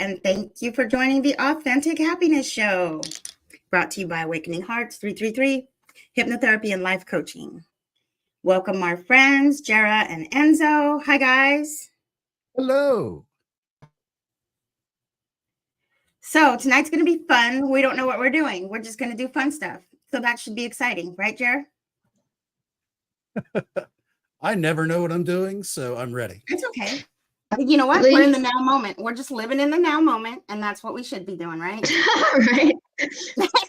and thank you for joining the Authentic Happiness Show, brought to you by Awakening Hearts 333, Hypnotherapy and Life Coaching. Welcome our friends, Jara and Enzo. Hi, guys. Hello. So tonight's going to be fun. We don't know what we're doing. We're just going to do fun stuff. So that should be exciting, right, Jara? I never know what I'm doing, so I'm ready. It's okay. You know what? We're in the now moment. We're just living in the now moment, and that's what we should be doing, right? Right.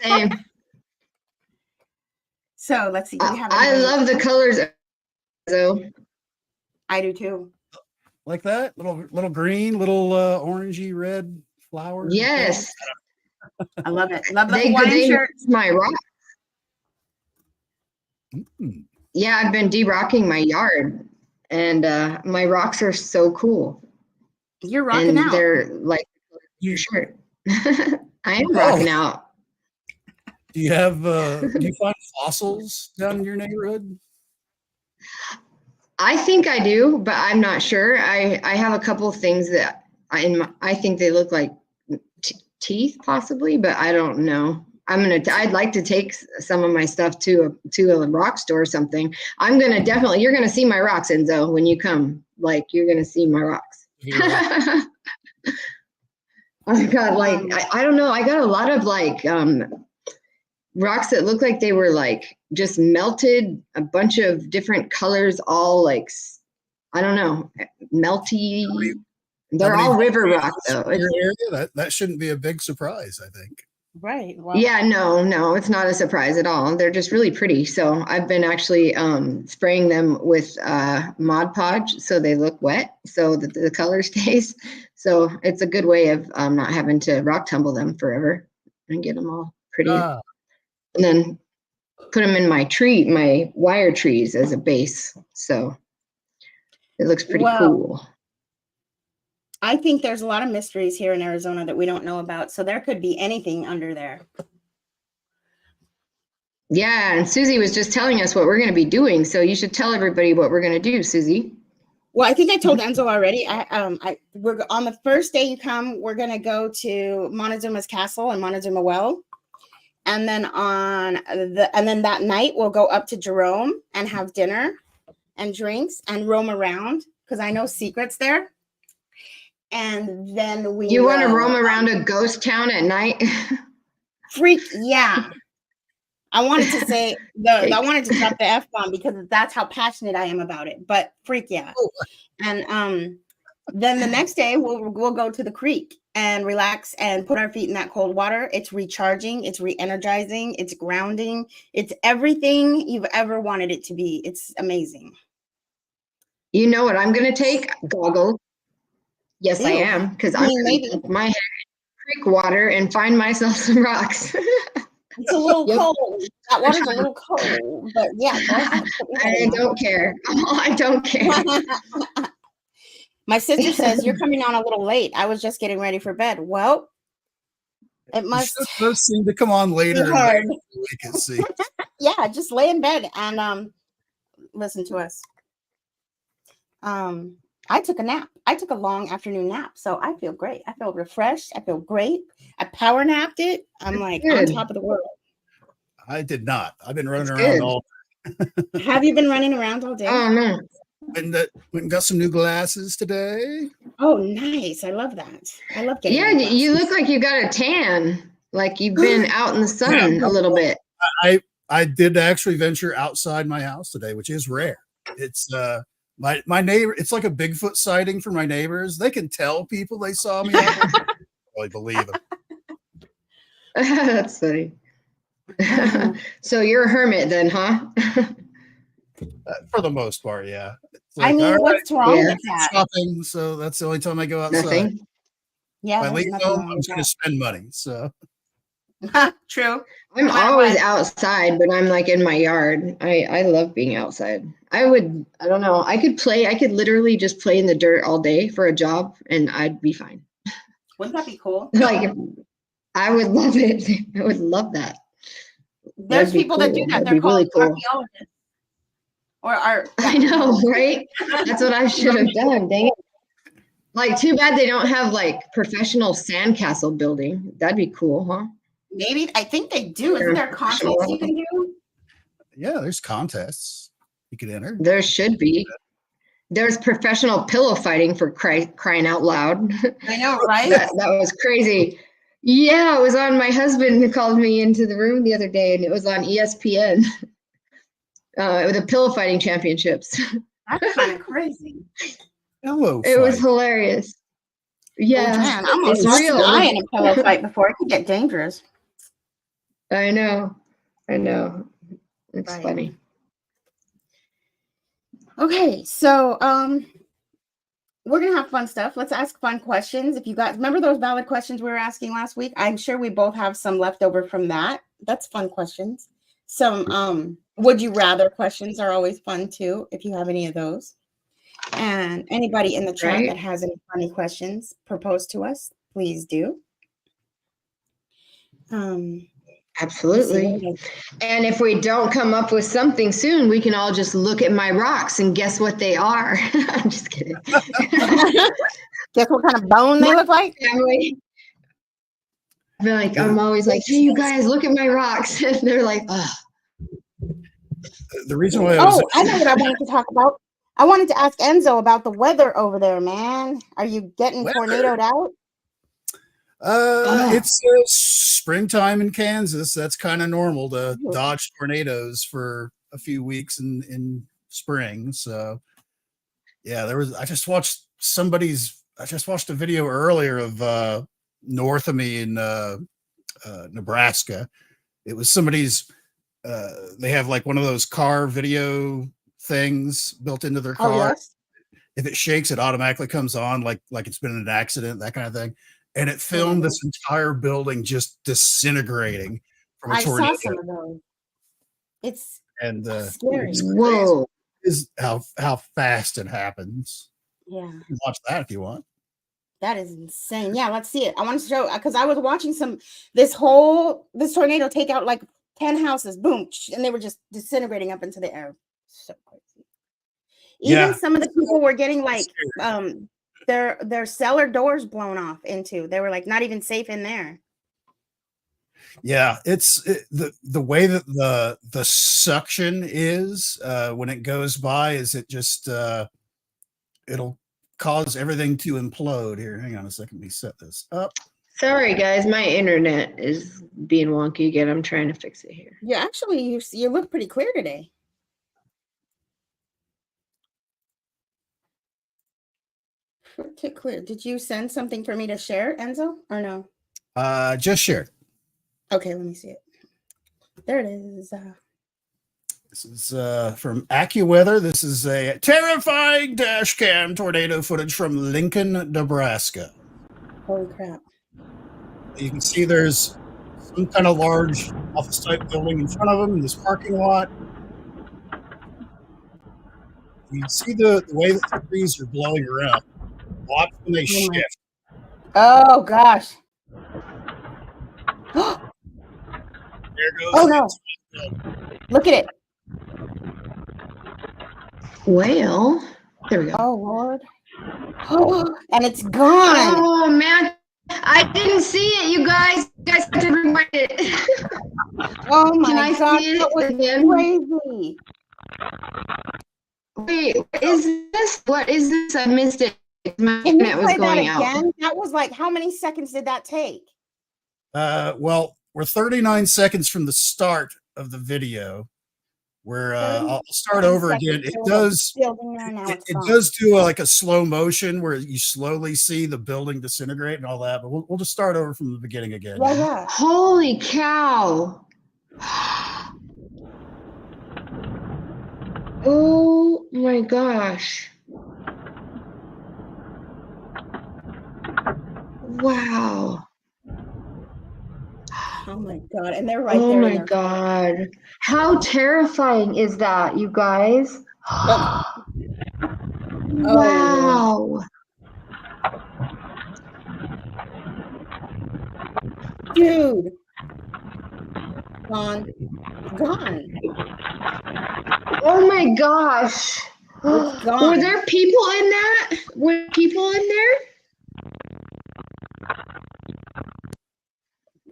Same. So let's see. I love the colors. So I do too. Like that? Little green, little orangey red flowers. Yes. I love it. Love the Hawaiian shirts. My rock. Mm. Yeah, I've been de-rocking my yard, and my rocks are so cool. You're rocking out. They're like your shirt. I am rocking out. Do you have do you find fossils down in your neighborhood? I think I do, but I'm not sure. I have a couple of things that I think they look like teeth possibly, but I don't know. I'd like to take some of my stuff to a rock store or something. You're gonna see my rocks, Enzo, when you come. Like, you're gonna see my rocks. I got I don't know. I got a lot of rocks that look like they were like just melted, a bunch of different colors, all like, I don't know, melty. They're all river rock though. That shouldn't be a big surprise, I think. Right. Well, yeah, no, it's not a surprise at all. They're just really pretty. So I've been actually spraying them with Mod Podge so they look wet so that the color stays. So it's a good way of not having to rock tumble them forever and get them all pretty. And then put them in my wire trees as a base. So it looks pretty cool. I think there's a lot of mysteries here in Arizona that we don't know about. So there could be anything under there. Yeah. And Susie was just telling us what we're going to be doing. So you should tell everybody what we're going to do, Susie. Well, I think I told Enzo already. We're on the first day you come, we're going to go to Montezuma's Castle and Montezuma Well. And then that night we'll go up to Jerome and have dinner and drinks and roam around because I know secrets there. And then you want to roam around a ghost town at night? Freak, yeah. I wanted to say I wanted to drop the F-bomb because that's how passionate I am about it. But freak, yeah. And then the next day we'll go to the creek and relax and put our feet in that cold water. It's recharging, it's re-energizing, it's grounding, it's everything you've ever wanted it to be. It's amazing. You know what I'm gonna take? Goggles. Yes, I am, because I'm going to dip my head in creek water and find myself some rocks. It's a little cold. That water's a little cold, but yeah. I don't care. I don't care. My sister says, you're coming on a little late. I was just getting ready for bed. Well, it must seem to come on later. We can see. Yeah, just lay in bed and listen to us. I took a nap. I took a long afternoon nap, so I feel great. I feel refreshed. I feel great. I power napped it. I'm like on top of the world. I did not. I've been running around all day. Have you been running around all day? Oh, no. Went and got some new glasses today. Oh, nice. I love that. I love getting Yeah, you look like you got a tan. Like you've been out in the sun a little bit. I did actually venture outside my house today, which is rare. It's my neighbor, it's like a Bigfoot sighting for my neighbors. They can tell people they saw me. I really believe it. That's funny. So you're a hermit then, huh? For the most part, yeah. Like, I mean, what's wrong with that? Shopping, so that's the only time I go outside. Nothing. Yeah. If I leave home, I'm just going to spend money. So true. I'm always outside, but I'm like in my yard. I love being outside. I don't know. I could literally just play in the dirt all day for a job and I'd be fine. Wouldn't that be cool? Like, I would love it. I would love that. There's people that do that. They're called archaeologists. Or art. I know, right? That's what I should have done. Dang it. Like, too bad they don't have like professional sandcastle building. That'd be cool, huh? Maybe I think they do. Isn't there contests you can do? Yeah, there's contests you could enter. There should be. There's professional pillow fighting for crying out loud. I know, right? That was crazy. Yeah, it was on. My husband called me into the room the other day, and it was on ESPN. With the pillow fighting championships. That's kind of crazy. Pillow It was fight. hilarious. Yeah, Oh, man, I'm it's real. die in a pillow fight before it could get dangerous. I know. It's Right. funny. Okay, so we're gonna have fun stuff. Let's ask fun questions. If you guys remember those valid questions we were asking last week, I'm sure we both have some left over from that. That's fun questions. Some would you rather questions are always fun too, if you have any of those. And anybody in the chat that has any funny questions proposed to us, please do. Absolutely. And if we don't come up with something soon, we can all just look at my rocks and guess what they are. I'm just kidding. Guess what kind of bone they look like? I'm always like, hey, you guys, look at my rocks. And they're like, oh. The reason why I know what I wanted to talk about. I wanted to ask Enzo about the weather over there, man. Are you getting tornadoed out? It's springtime in Kansas. That's kind of normal to dodge tornadoes for a few weeks in spring. So yeah, I just watched a video earlier of north of me in Nebraska. It was somebody's they have like one of those car video things built into their car. Oh, yes. If it shakes, it automatically comes on like it's been in an accident, that kind of thing. And it filmed this entire building just disintegrating from a tornado. I saw some of those. It's scary. Whoa. Is how fast it happens. Yeah. You can watch that if you want. That is insane. Yeah, let's see it. I want to show, because I was watching this tornado take out like 10 houses, boom, and they were just disintegrating up into the air. So crazy. Even some of the people were getting like their cellar doors blown off into. They were like not even safe in there. Yeah, it's the way that the suction is when it goes by is it just it'll cause everything to implode. Here, hang on a second, let me set this up. Sorry guys, my internet is being wonky again. I'm trying to fix it here. Yeah, actually you look pretty clear today. Okay, clear. Did you send something for me to share, Enzo, or no? Just shared. Okay, let me see it. There it is. This is from AccuWeather. This is a terrifying dash cam tornado footage from Lincoln, Nebraska. Holy crap. You can see there's some kind of large office type building in front of them in this parking lot. You can see the way that the trees are blowing around. Watch when they shift. Oh gosh. There goes. Oh no. Look at it. Well, there we go. Oh Lord. Oh, and it's gone. Oh man, I didn't see it, you guys. You guys have to rewind it. Oh my Can I God, see it that was again? crazy. Wait, what is this? I missed it. My Can you internet was play that going again? out. That was like, how many seconds did that take? Well, we're 39 seconds from the start of the video. Where I'll start over again. It does do like a slow motion where you slowly see the building disintegrate and all that. But we'll just start over from the beginning again. Yeah. Holy cow! Oh my gosh! Wow! Oh my God! And they're right there. Oh my God! How terrifying is that, you guys? Wow! Dude, gone. Oh my gosh! Were there people in that? Were people in there?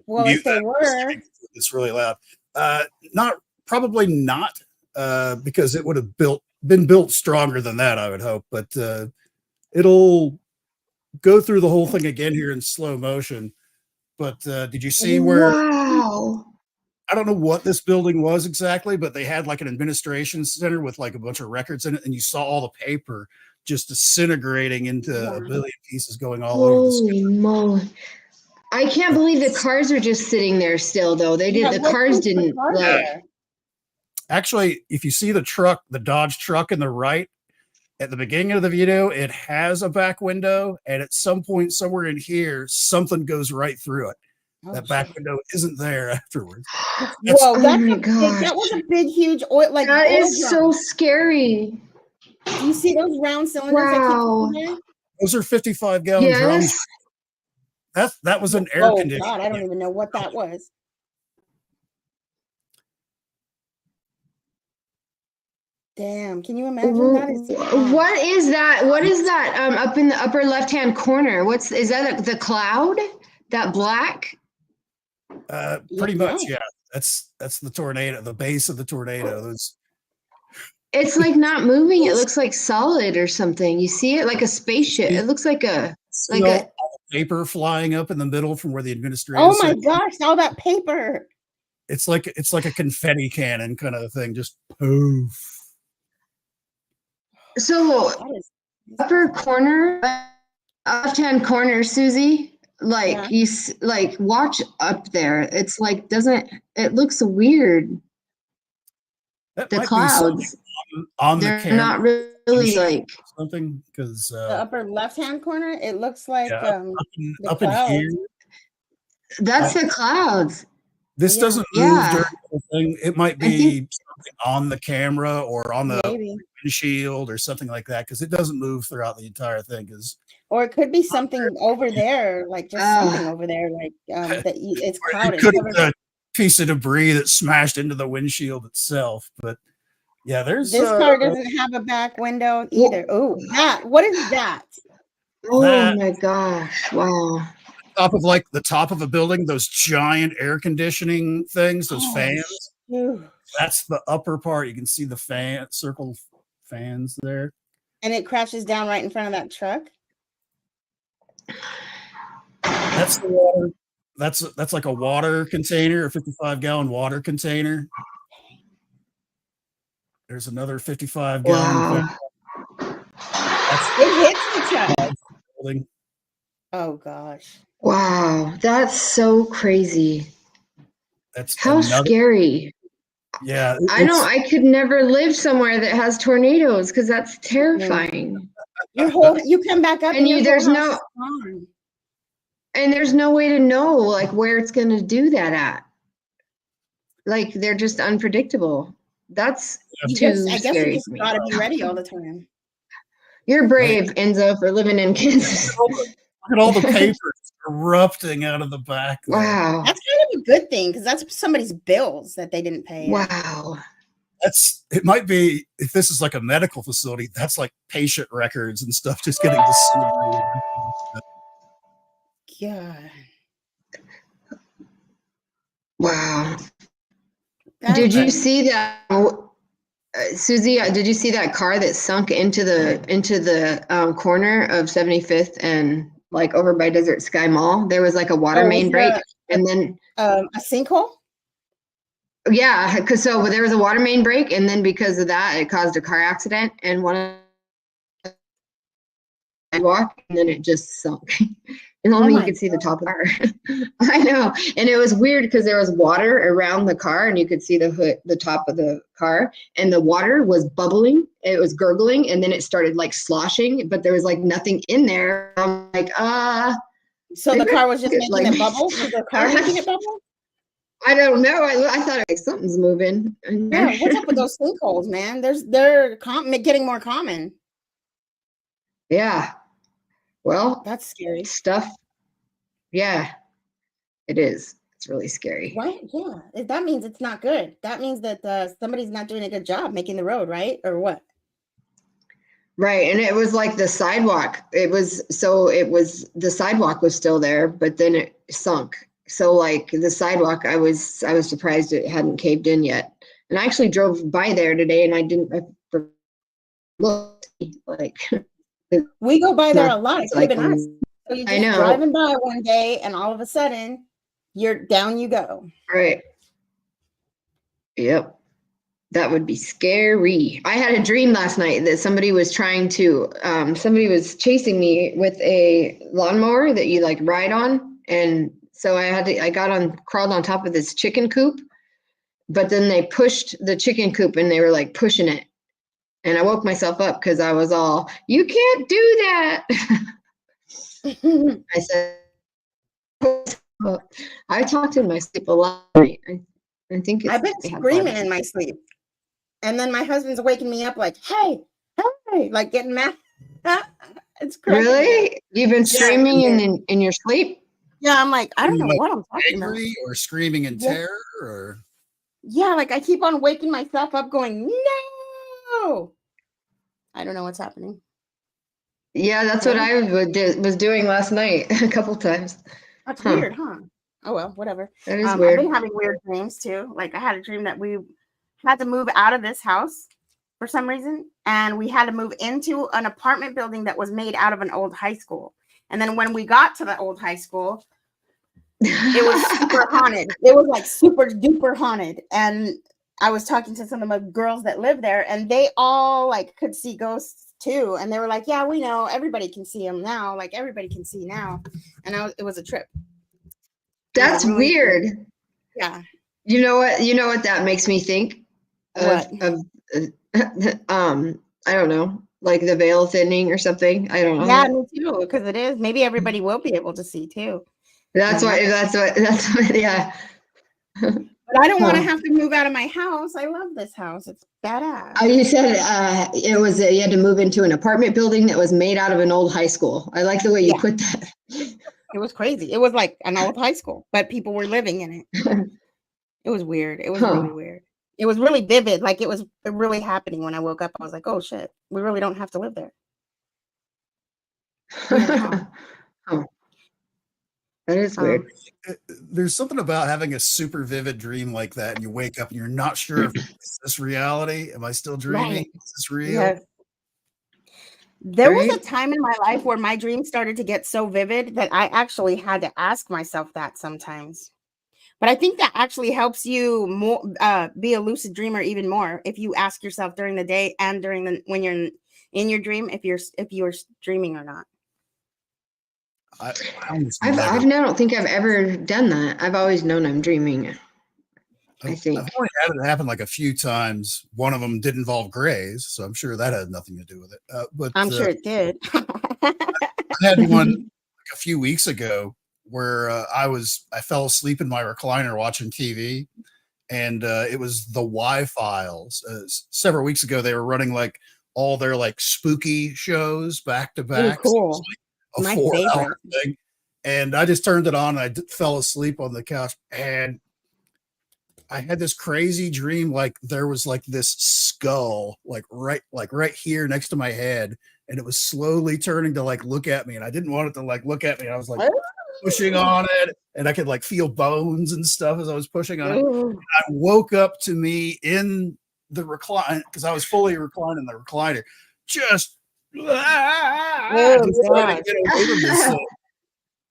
Well, mute if they that. were, It's really loud. Probably not, because it would have been built stronger than that, I would hope. But it'll go through the whole thing again here in slow motion. But did you see where? Wow. I don't know what this building was exactly, but they had like an administration center with like a bunch of records in it, and you saw all the paper just disintegrating into a billion pieces going all over the Holy moly. I can't believe the cars are just sitting there still, though. The cars didn't like. Actually, if you see the truck, the Dodge truck in the right, at the beginning of the video, it has a back window, and at some point somewhere in here, something goes right through it. That back window isn't there afterwards. Whoa, that was a big, huge oil. Like that oil is drum. so scary. Do you see those round cylinders? Wow. That keep there? Those are 55-gallon drums. That was an air conditioner. God, I don't even know what that was. Damn, can you imagine that? What is that? What is that up in the upper left-hand corner? Is that the cloud? That black? Pretty much, yeah. That's the tornado, the base of the tornado. It's like not moving. It looks like solid or something. You see it like a spaceship. It looks like a paper flying up in the middle from where the administration. Oh my gosh, all that paper. It's like a confetti cannon kind of thing, just poof. So upper corner, left-hand corner, Susie, you watch up there. It's like it looks weird. The clouds on they're the camera, not really like something, because the upper left-hand corner, it looks like up in here. That's the clouds. This doesn't move during the thing. It might be something on the camera or on the windshield or something like that, because it doesn't move throughout the entire thing. Or it could be something over there, like just something over there, like that it's clouded. It could have been a piece of debris that smashed into the windshield itself. But yeah, this car doesn't have a back window either. Oh, what is that? Oh my gosh! Wow. The top of a building, those giant air conditioning things, those fans. That's the upper part. You can see the circle fans there. And it crashes down right in front of that truck. That's the water. That's like a water container, a 55-gallon water container. There's another 55-gallon. It hits the truck. Oh gosh. Wow, that's so crazy. That's how scary. Yeah. I know I could never live somewhere that has tornadoes because that's terrifying. You come back up and there's no way to know like where it's going to do that at. Like they're just unpredictable. That's too scary. I guess you just gotta be ready all the time. You're brave, Enzo, for living in Kansas. Look at all the papers erupting out of the back there. Wow. That's kind of a good thing because that's somebody's bills that they didn't pay. Wow. It might be, if this is like a medical facility, that's like patient records and stuff just getting disintegrated. God. Wow. Did you see that, Susie? Did you see that car that sunk into the corner of 75th and like over by Desert Sky Mall? There was like a water main break, and then a sinkhole. Yeah, because there was a water main break, and then because of that, it caused a car accident, and one walk, and then it just sunk. And only you could see the top of the car. I know. And it was weird because there was water around the car and you could see the top of the car, and the water was bubbling. It was gurgling, and then it started like sloshing, but there was like nothing in there. I'm like, so the car was just making it bubble? Was the car making it bubble? I don't know. I thought like something's moving. Yeah, what's up with those sinkholes, man? They're getting more common. Yeah. Well, that's scary stuff. Yeah, it is. It's really scary. Right? Yeah. That means it's not good. That means that somebody's not doing a good job making the road, right? Or what? Right. And it was like the sidewalk. The sidewalk was still there, but then it sunk. So like the sidewalk, I was surprised it hadn't caved in yet. And I actually drove by there today, and I looked like We go by there a lot. It it's could have like been us. So you're I just know, driving by one day, and all of a sudden, you're down you go. right? Yep. That would be scary. I had a dream last night that somebody was somebody was chasing me with a lawnmower that you like ride on. And so I crawled on top of this chicken coop, but then they pushed the chicken coop and they were like pushing it. And I woke myself up because I was all, you can't do that. I said, I talked in my sleep a lot. I think I've been screaming in my sleep. And then my husband's waking me up like, hey, like getting mad. It's crazy. Really? You've been screaming in your sleep? Yeah, I'm like, I don't know what I'm talking about. Angry or screaming in terror or? Yeah, like I keep on waking myself up going, no. I don't know what's happening. Yeah, that's what I was doing last night a couple times. That's weird, huh? Oh, well, whatever. That is weird. I've been having weird dreams too. Like I had a dream that we had to move out of this house for some reason, and we had to move into an apartment building that was made out of an old high school. And then when we got to the old high school, it was super haunted. It was like super duper haunted. And I was talking to some of the girls that live there, and they all like could see ghosts too. And they were like, yeah, we know, everybody can see them now. Like everybody can see now. And it was a trip. That's really weird. Cool. Yeah. You know what that makes me think of I don't know, like the veil thinning or something. I don't know. Yeah, me too, because it is. Maybe everybody will be able to see too. That's what yeah. But I don't want to have to move out of my house. I love this house. It's badass. You said it was you had to move into an apartment building that was made out of an old high school. I like the way you put that. It was crazy. It was like an old high school, but people were living in it. It was weird. It was really weird. It was really vivid. Like it was really happening when I woke up. I was like, oh shit, we really don't have to live there. That is weird. There's something about having a super vivid dream like that, and you wake up and you're not sure if is this reality? Am I still dreaming? Right. Is this real? Yes. There was a time in my life where my dreams started to get so vivid that I actually had to ask myself that sometimes. But I think that actually helps you more be a lucid dreamer even more if you ask yourself during the day and when you're in your dream if you're dreaming or not. I don't think I've ever done that. I've always known I'm dreaming. I think I've only had it happen like a few times. One of them did involve grays, so I'm sure that had nothing to do with it. But I'm sure it did. I had one like a few weeks ago where I fell asleep in my recliner watching TV, and it was the Y-Files. Several weeks ago, they were running like all their like spooky shows back to back. Ooh, cool. So like a 4-hour thing, and I just turned it on. And I fell asleep on the couch, and I had this crazy dream. Like there was like this skull, like right here next to my head, and it was slowly turning to like look at me, and I didn't want it to like look at me. I was like pushing on it, and I could like feel bones and stuff as I was pushing on it. I woke up to me in the recline because I was fully reclined in the recliner, just trying to get away from this thing.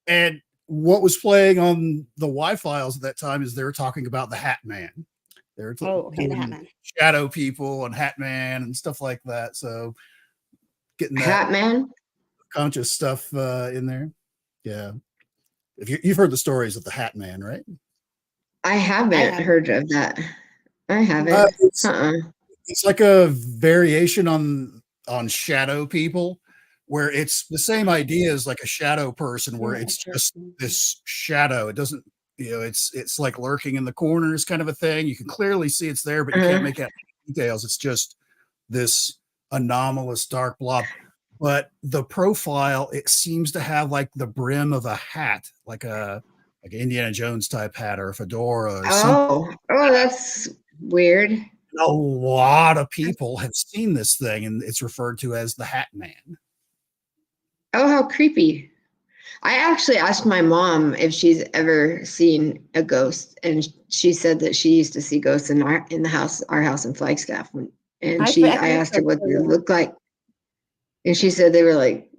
And what was playing on the Y-Files at that time is they were talking about the Hat Man. They were the Hat Man. Shadow people and Hat Man and stuff like that. So getting that Hat Man conscious stuff in there. Yeah. If you've heard the stories of the Hat Man, right? I haven't heard of that. I haven't. It's like a variation on shadow people, where it's the same idea as like a shadow person, where it's just this shadow. It doesn't, it's like lurking in the corners kind of a thing. You can clearly see it's there, but you can't make out details. It's just this anomalous dark blob. But the profile, it seems to have like the brim of a hat, like an Indiana Jones type hat or a fedora or something. Oh, that's weird. A lot of people have seen this thing, and it's referred to as the Hat Man. Oh, how creepy. I actually asked my mom if she's ever seen a ghost, and she said that she used to see ghosts in the house, our house in Flagstaff. And I think asked so her what too, they yeah. looked like, and she said they were like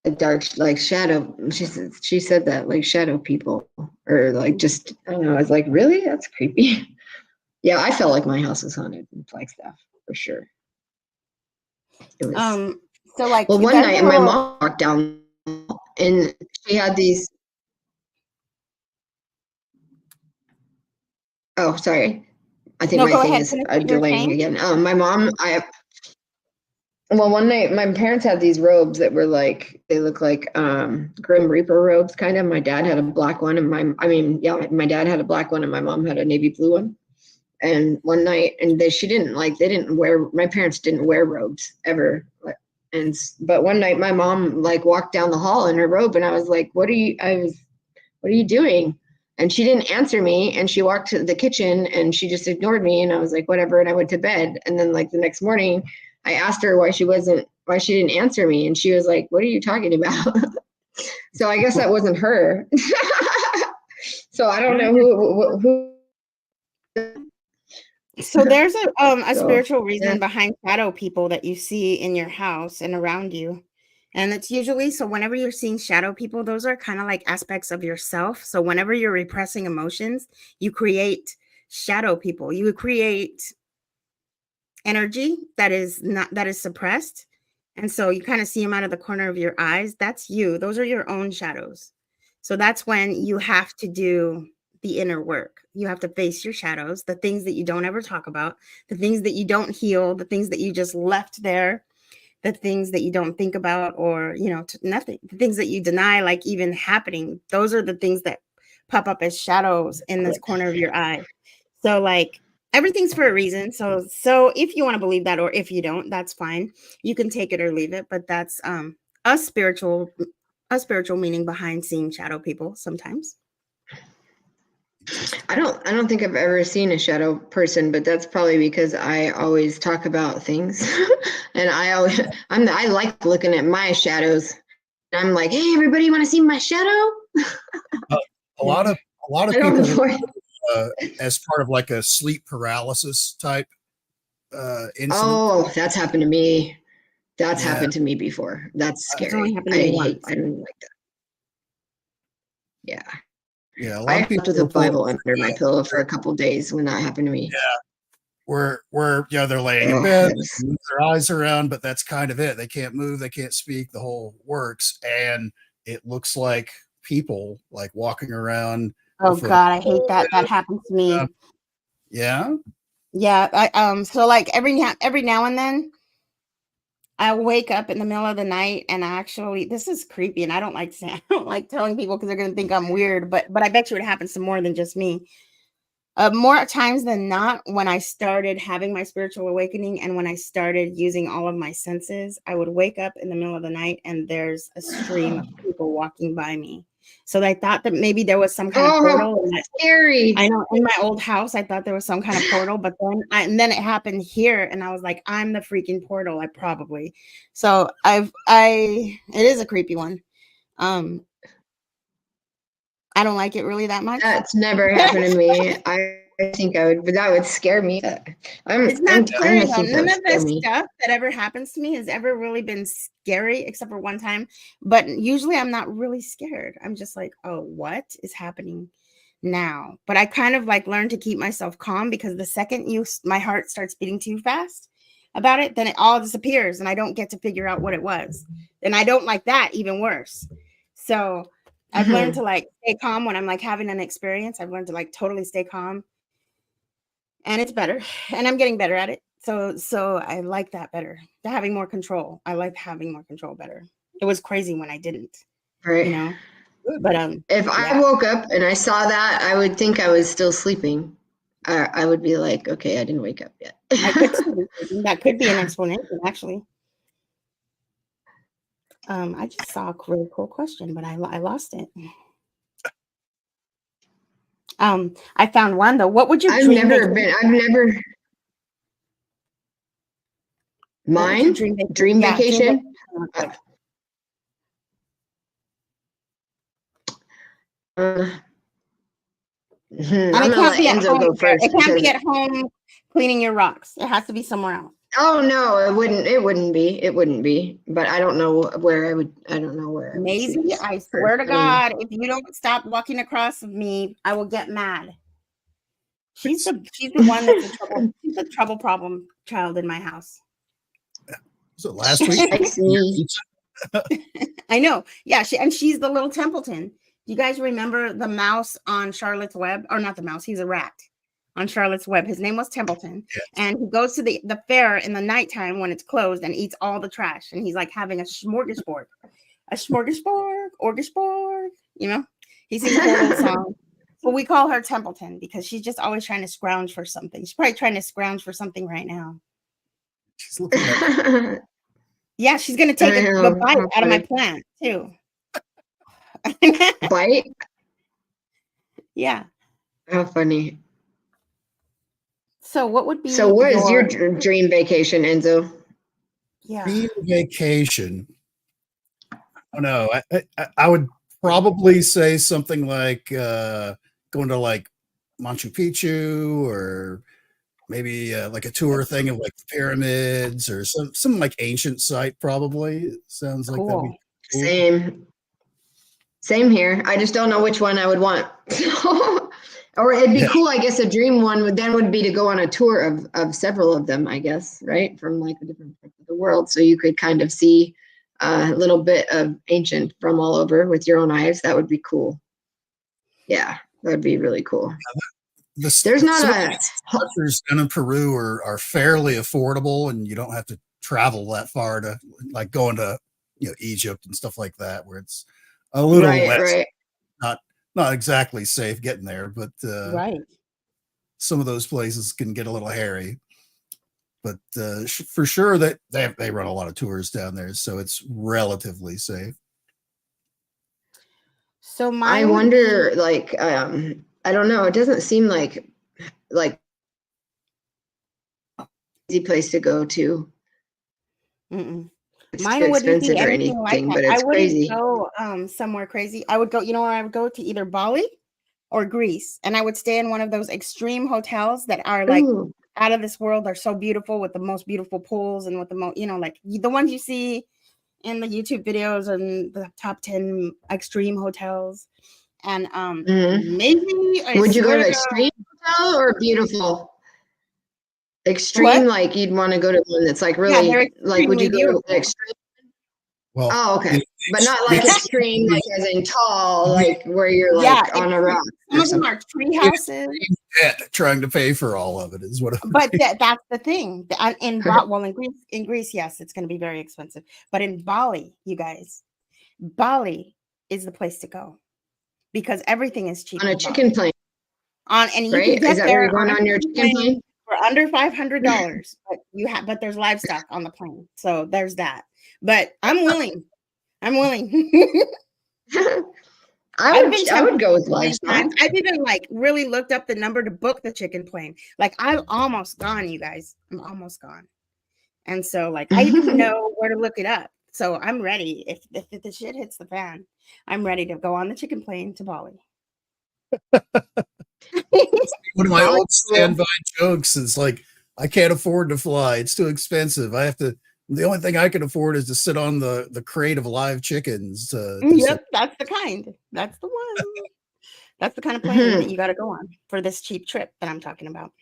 a dark, like shadow. She said that like shadow people, or like just I don't know. I was like, really? That's creepy. Yeah, I felt like my house was haunted in Flagstaff for sure. It was. So like Well, one there's a night my little mom walked down, and she had these. Oh, sorry. I think no, my go thing ahead, is finish what you were delaying saying. again. My mom, well, one night my parents had these robes that were like, they look like Grim Reaper robes, kind of. My dad had a black one, and my dad had a black one, and my mom had a navy blue one. And one night, and they didn't wear, my parents didn't wear robes ever. But one night my mom like walked down the hall in her robe, and I was like, what are you doing? And she didn't answer me, and she walked to the kitchen, and she just ignored me, and I was like, whatever, and I went to bed. And then like the next morning I asked her why she didn't answer me, and she was like, what are you talking about? So I guess that wasn't her. So I don't know who So there's a so spiritual reason yeah. behind shadow people that you see in your house and around you. And it's usually, so whenever you're seeing shadow people, those are kind of like aspects of yourself. So whenever you're repressing emotions, you create shadow people. You create energy that is suppressed. And so you kind of see them out of the corner of your eyes. That's you. Those are your own shadows. So that's when you have to do the inner work. You have to face your shadows, the things that you don't ever talk about, the things that you don't heal, the things that you just left there, the things that you don't think about, or, nothing, the things that you deny, like even happening. Those are the things that pop up as shadows in this corner of your eye. So like everything's for a reason. So if you want to believe that, or if you don't, that's fine. You can take it or leave it. But that's a spiritual meaning behind seeing shadow people sometimes. I don't think I've ever seen a shadow person, but that's probably because I always talk about things. And I like looking at my shadows. I'm like, hey, everybody want to see my shadow? A lot of I don't people know. as part of like a sleep paralysis type incident. Oh, that's happened to me. That's Yeah. happened to me before. That's It's only scary. happened to me once. I don't like that. Yeah. Yeah, a lot I of people slept with a report Bible under my pillow for a couple of days when that happened to me. where they're laying in Oh, bed, that was, move their eyes around, but that's kind of it. They can't move, they can't speak, the whole works, and it looks like people like walking around Oh with a God, I hate that. That happens to me. yeah. Yeah. So like every now and then I wake up in the middle of the night, and this is creepy, and I don't like saying, I don't like telling people because they're gonna think I'm weird, but I bet you it happens to more than just me. More times than not, when I started having my spiritual awakening and when I started using all of my senses, I would wake up in the middle of the night and there's a stream of people walking by me. So I thought that maybe there was some kind of portal. And scary. I know in my old house, I thought there was some kind of portal, but then it happened here, and I was like, I'm the freaking portal. So it is a creepy one. I don't like it really that much. That's never happened to me. I think I would, but that would scare me. It's not scary I though. think that None would of the scare me. stuff that ever happens to me has ever really been scary, except for one time. But usually I'm not really scared. I'm just like, oh, what is happening now? But I kind of like learned to keep myself calm, because the second my heart starts beating too fast about it, then it all disappears and I don't get to figure out what it was. And I don't like that even worse. So I've learned to like stay calm when I'm like having an experience. I've learned to like totally stay calm. And it's better, and I'm getting better at it. So I like that better. Having more control. I like having more control better. It was crazy when I didn't, Right. But if I woke up and I saw that, I would think I was still sleeping. I would be like, okay, I didn't wake up yet. I could still be sleeping. That could be an explanation, actually. I just saw a really cool question, but I lost it. I found one though. What would your dream Dream vacation? I'm And gonna it can't let be at Enzo home. go first. It can't be because- at home cleaning your rocks. It has to be somewhere else. Oh no, it wouldn't. It wouldn't be. It wouldn't be. But I don't know where I would. I don't know where. Maisie, I swear to God, if you don't stop walking across of me, I will get mad. She's the one that's a trouble. She's a trouble problem child in my house. So last week, Likes me. I know. Yeah, she's the little Templeton. You guys remember the mouse on Charlotte's Web? Or not the mouse, he's a rat on Charlotte's Web. His name was Templeton. Yes. And he goes to the fair in the nighttime when it's closed and eats all the trash. And he's like having a smorgasbord. A smorgasbord, orgasbord, you know? He sings a whole little song. So we call her Templeton because she's just always trying to scrounge for something. She's probably trying to scrounge for something right now. she's looking at Yeah, she's gonna take a bite out of my plant too. Bite? Yeah. How funny. So what would be? So what is your dream vacation, Enzo? Yeah. dream vacation. Oh no, I would probably say something like going to like Machu Picchu, or maybe like a tour thing of like the pyramids, or some like ancient site. Probably it sounds like that'd be cool. Same here. I just don't know which one I would want. Or it'd be cool, I guess. A dream one would be to go on a tour of several of them, I guess, right, from like a different part of the world, so you could kind of see a little bit of ancient from all over with your own eyes. That would be cool. Yeah, that would be really cool. There's not a structures down in Peru are fairly affordable, and you don't have to travel that far to like going to Egypt and stuff like that, where it's a little less not exactly safe getting there, but right. Some of those places can get a little hairy. But for sure that they run a lot of tours down there, so it's relatively safe. So I wonder, like, I don't know. It doesn't seem like easy place to go to. It's mine wouldn't be anything like that. But it's crazy. I wouldn't go somewhere crazy. I would go, where I would go to either Bali or Greece, and I would stay in one of those extreme hotels that are like out of this world. They're so beautiful, with the most beautiful pools and with the most, like the ones you see in the YouTube videos and the top 10 extreme hotels. And maybe would you go to extreme hotel or beautiful? Extreme, like you'd want to go to one that's like really like, would you go to extreme? Well, oh, okay, but not like extreme, like as in tall, like where you're like on a rock. Some of them are tree houses. Trying to pay for all of it is what. But that's the thing. In Greece, yes, it's going to be very expensive. But in Bali, you guys, Bali is the place to go because everything is cheap. On a chicken plane. And you can get is that there where you're going on your chicken plane? For under $500, but there's livestock on the plane, so there's that. But I'm willing. I would go with livestock. I've even like really looked up the number to book the chicken plane. Like I'm almost gone, you guys. I'm almost gone, and so like I even know where to look it up. So I'm ready. If the shit hits the fan, I'm ready to go on the chicken plane to Bali. One of my old standby jokes is like, I can't afford to fly. It's too expensive. The only thing I can afford is to sit on the crate of live chickens. Yep, that's the kind. That's the one. That's the kind of plane that you got to go on for this cheap trip that I'm talking about.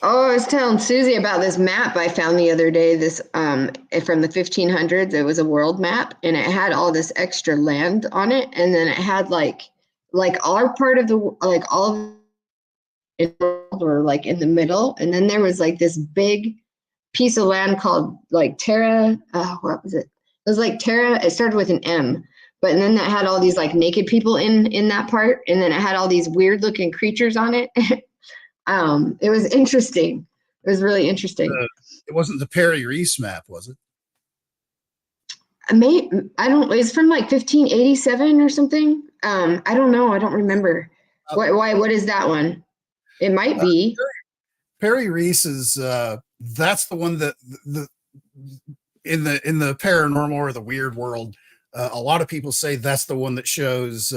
Oh, I was telling Susie about this map I found the other day. This from the 1500s. It was a world map, and it had all this extra land on it, and then it had like our part of the all of it were like in the middle, and then there was like this big piece of land called like Terra. What was it? It was like Terra. It started with an M, but then that had all these like naked people in that part, and then it had all these weird looking creatures on it. It was interesting. It was really interesting. It wasn't the Perry Reese map, was it? I don't. It's from like 1587 or something. I don't know. I don't remember. What is that one? It might be. Perry Reese is that's the one that in the paranormal or the weird world. a lot of people say that's the one that shows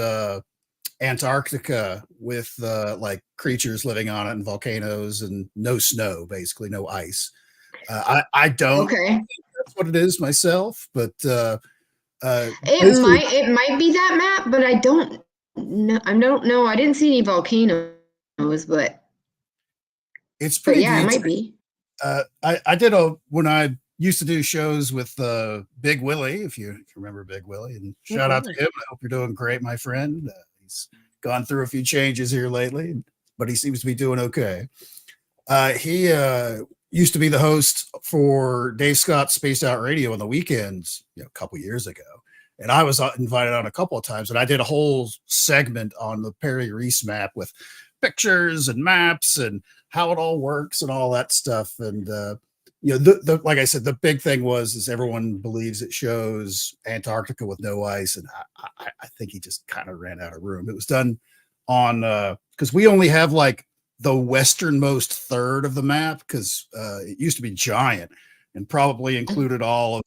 Antarctica with like creatures living on it and volcanoes and no snow, basically no ice. I don't think that's what it is myself, but it might be that map, but I don't know. I didn't see any volcanoes, but it's pretty. Yeah, it might be. I did when I used to do shows with Big Willie, if you remember Big Willie, and shout out to him. I hope you're doing great, my friend. He's gone through a few changes here lately, but he seems to be doing okay. He used to be the host for Dave Scott's Spaced Out Radio on the weekends, a couple years ago. And I was invited on a couple of times, and I did a whole segment on the Perry Reese map with pictures and maps and how it all works and all that stuff. And, like I said, the big thing is everyone believes it shows Antarctica with no ice. And I think he just kind of ran out of room. It was done on, because we only have like the westernmost third of the map, because it used to be giant and probably included all of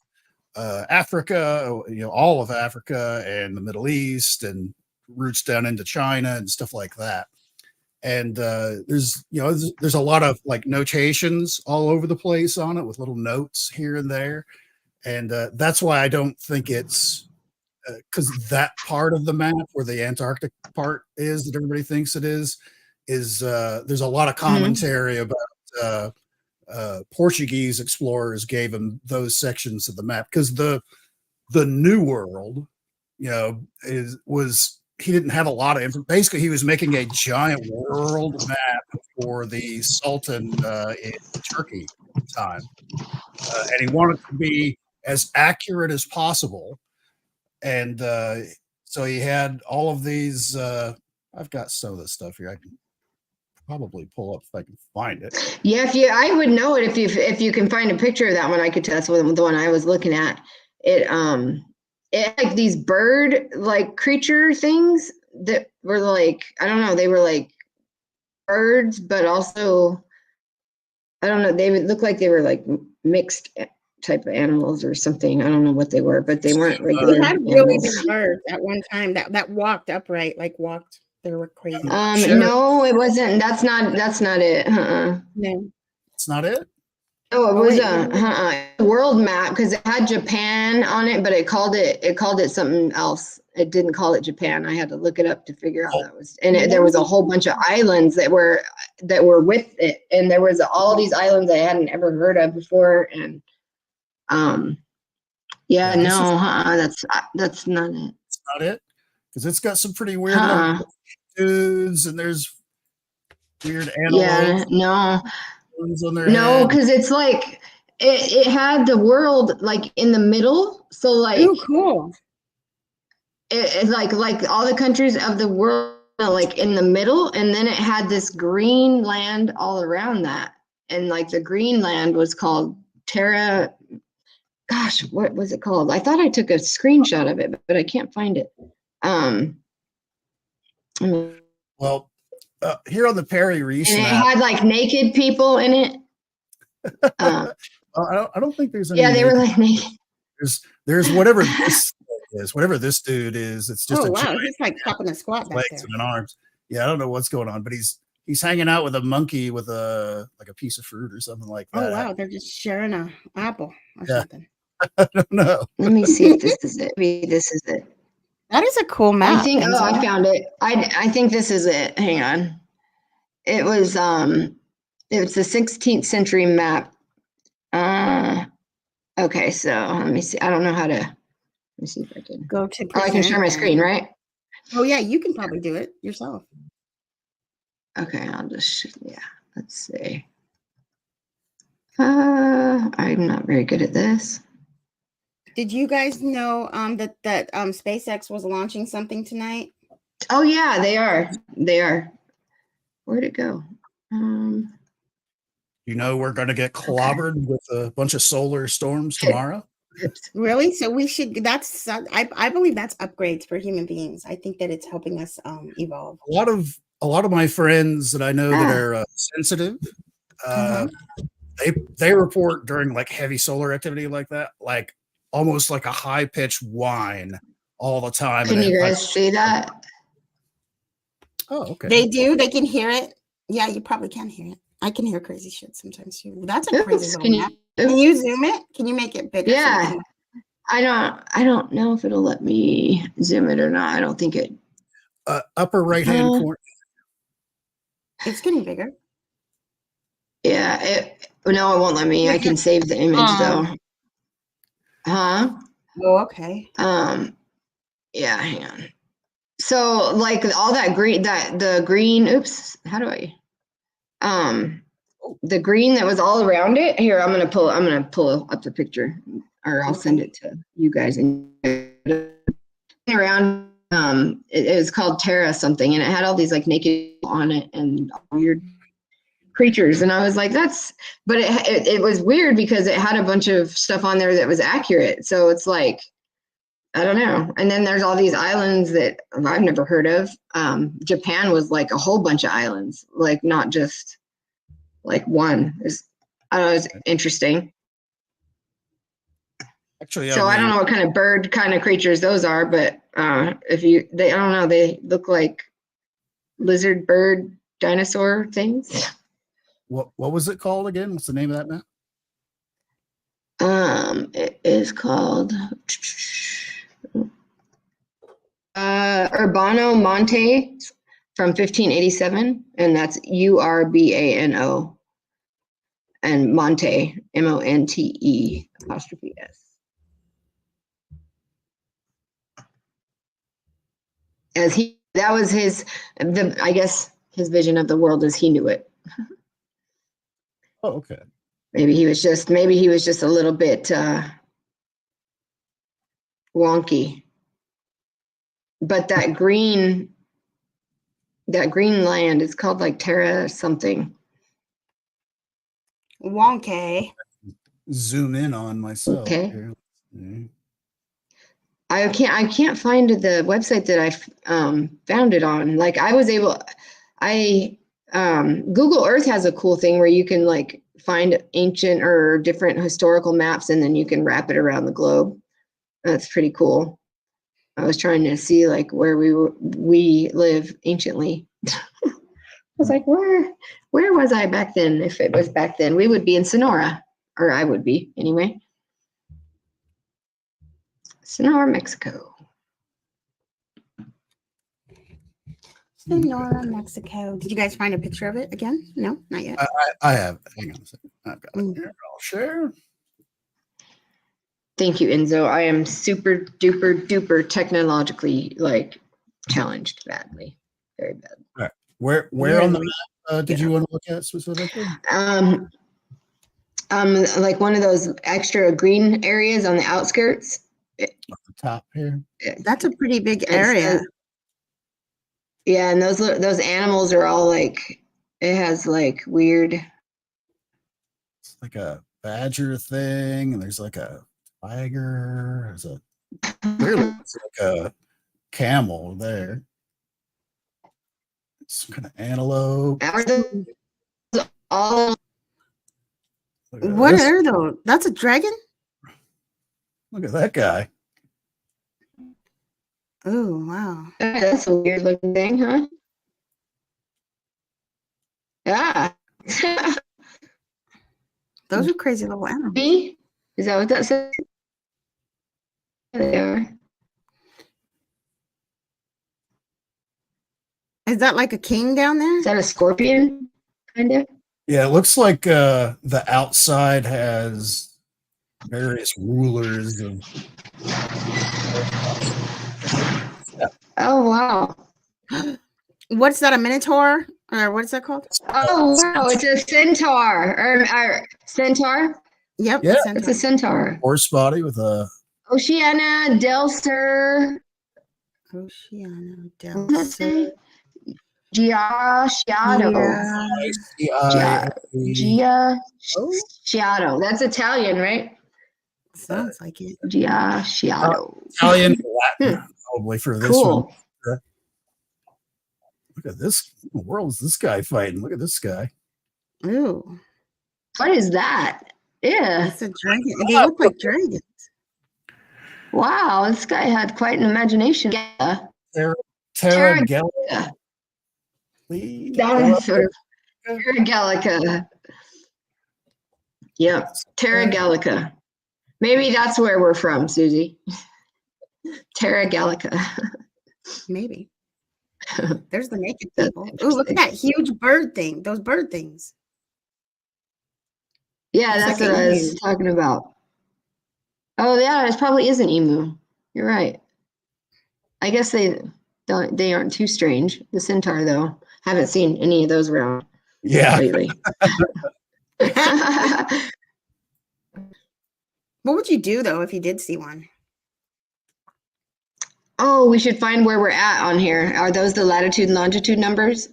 Africa, all of Africa and the Middle East and routes down into China and stuff like that. And there's a lot of like notations all over the place on it with little notes here and there. And that's why I don't think it's because that part of the map where the Antarctic part is that everybody thinks it is there's a lot of commentary about Portuguese explorers gave him those sections of the map, because the New World, he didn't have a lot of information. Basically, he was making a giant world map for the Sultan in Turkey at the time, and he wanted to be as accurate as possible. And so he had all of these. I've got some of this stuff here. I can probably pull up if I can find it. Yeah, I would know it if you can find a picture of that one. I could tell that's the one I was looking at. It like these bird like creature things that were like, I don't know, they were like birds, but also I don't know, they would look like they were like mixed type of animals or something. I don't know what they were, but they weren't regular. We had really big birds at one time that walked upright, they were crazy. No, it wasn't. That's not it. No, it's not it. Oh, it was a world map, because it had Japan on it, but it called it something else. It didn't call it Japan. I had to look it up to figure out that was. And there was a whole bunch of islands that were with it, and there was all these islands I hadn't ever heard of before. And that's not it. It's not it, because it's got some pretty weird dudes, and there's weird animals. Yeah, no. No, because it's like it had the world like in the middle. So like, oh, cool. It's like all the countries of the world like in the middle, and then it had this green land all around that. And like the green land was called Terra. Gosh, what was it called? I thought I took a screenshot of it, but I can't find it. Well, here on the Perry Reese and it map, had like naked people in it. I don't think there's any. Yeah, they were like naked. There's whatever this is, whatever this dude is. It's just he's like popping a squat back legs there. and arms. Yeah, I don't know what's going on, but he's hanging out with a monkey with a piece of fruit or something like that. Oh wow, they're just sharing an apple or something. I don't know. Let me see if this is it. Maybe this is it. That is a cool map. I think. Oh, I found it. I think this is it. Hang on. It was the 16th century map. Okay, so let me see. I don't know how to. Let me see if I can go to. Oh, I can share my screen, right? Oh yeah, you can probably do it yourself. Okay, I'll just Let's see. I'm not very good at this. Did you guys know that SpaceX was launching something tonight? Oh yeah, they are. Where'd it go? We're going to get clobbered with a bunch of solar storms tomorrow. Really? So we should. I believe that's upgrades for human beings. I think that it's helping us evolve. A lot of my friends that I know that are sensitive, they report during like heavy solar activity like that, like almost like a high pitched whine all the time. Can you guys see that? Oh, okay. They do. They can hear it. Yeah, you probably can hear it. I can hear crazy shit sometimes too. That's a crazy Oops, little map. Can you zoom it? Can you make it bigger? Yeah. I don't know if it'll let me zoom it or not. I don't think it. Upper right hand corner. It's getting bigger. Yeah. No, it won't let me. I can save the image though. Huh? Oh, okay. Yeah, hang on. So like all that green, the green, oops, how do I, the green that was all around it. Here, I'm gonna pull up the picture, or I'll send it to you guys. And around, it was called Terra something, and it had all these like naked on it and weird creatures, and I was like, but it was weird because it had a bunch of stuff on there that was accurate. So it's like, I don't know. And then there's all these islands that I've never heard of. Japan was like a whole bunch of islands, like not just like one. I don't know, it's interesting. Actually, so I don't know what kind of bird kind of creatures those are, but I don't know, they look like lizard, bird, dinosaur things. What was it called again? What's the name of that map? It is called Urbano Monte from 1587, and that's Urbano, and Monte, Monte**S. That was I guess his vision of the world as he knew it. Oh, okay. Maybe he was just a little bit wonky. But that green land is called like Terra something. Wonky. Zoom in on myself. Okay. Here. Mm-hmm. I can't find the website that I found it on. Like Google Earth has a cool thing where you can like find ancient or different historical maps, and then you can wrap it around the globe. That's pretty cool. I was trying to see like where we live anciently. I was like, where was I back then? If it was back then, we would be in Sonora, or I would be anyway. Sonora, Mexico. Sonora, Mexico. Did you guys find a picture of it again? No, not yet. I have. Hang on a second. I've got it here. I'll share. Thank you, Enzo. I am super duper duper technologically like challenged badly, very bad. All right. Where on the map did you want to look at specifically? Like one of those extra green areas on the outskirts. At the top here. That's a pretty big area. Yeah, and those animals are all like, it has like weird. It's like a badger thing, and there's like a tiger. There's clearly it's like a camel there. Some kind of antelope. Are those all? What are those? That's a dragon? Look at that guy. Oh, wow. That's a weird looking thing, huh? Yeah. Those are crazy little animals. Is that what that says? There they are. Is that like a king down there? Is that a scorpion, kind of? Yeah, it looks like the outside has various rulers of. Oh wow! What's that? A minotaur, or what is that called? Oh wow! It's a centaur or centaur. Yep. Yeah, it's a centaur. Horse body with a. Oceana del Sur. Oceana del Sur. Giaciato. Giaciato. That's Italian, right? Sounds like it. Giaciato. Italian, Latin, probably for this one. Look at this. What in the world is this guy fighting? Look at this guy. Ooh. What is that? Yeah. It's a dragon. They look like dragons. Wow, this guy had quite an imagination. Yeah. Terra Gallica. Gallica. That is sort of Terra Gallica. Yep, Terra Gallica. Maybe that's where we're from, Susie. Terra Gallica. Maybe. There's the naked people. Oh, look at that huge bird thing. Those bird things. Yeah, It's that's like what an I was emu. talking about. Oh, yeah, it probably is an emu. You're right. I guess they aren't too strange. The centaur, though, haven't seen any of those around lately. What would you do though if you did see one? Oh, we should find where we're at on here. Are those the latitude and longitude numbers?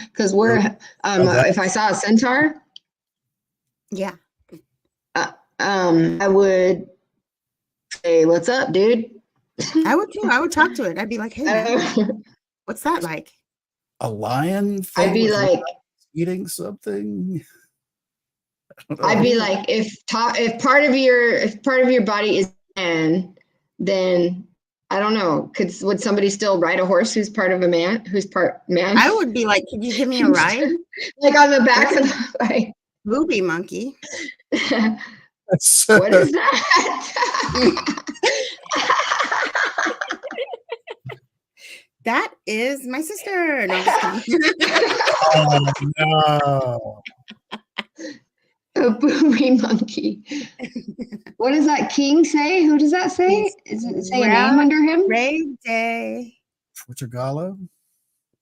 Because we're if I saw a centaur, Yeah. I would say, "What's up, dude?" I would too. I would talk to it. I'd be like, "Hey, man, what's that like?" A lion? I'd be like eating something. I'd be like, if part of your body is man, then I don't know. Would somebody still ride a horse who's part of a man? Who's part man? I would be like, "Could you give me a ride?" Like on the back of the bike. Booby monkey. What is that? That is my sister. No, I'm just kidding. Oh, no. A booby monkey. What does that king say? Who does that say? Does it say a name under him? Rey de Portugallo.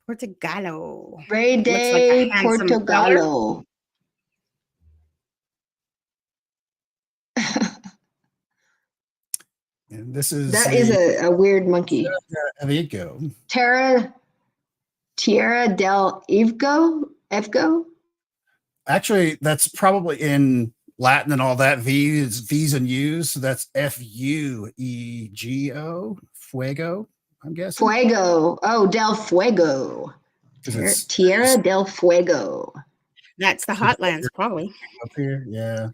Rey de Portugallo. And this is a weird monkey. Evigo. Tierra del Evgo. Actually, that's probably in Latin and all that. V's and U's. So that's Fuego. Fuego, I'm guessing. Fuego. Oh, del Fuego. Tierra del Fuego. That's the hotlands, probably. Up here, yeah.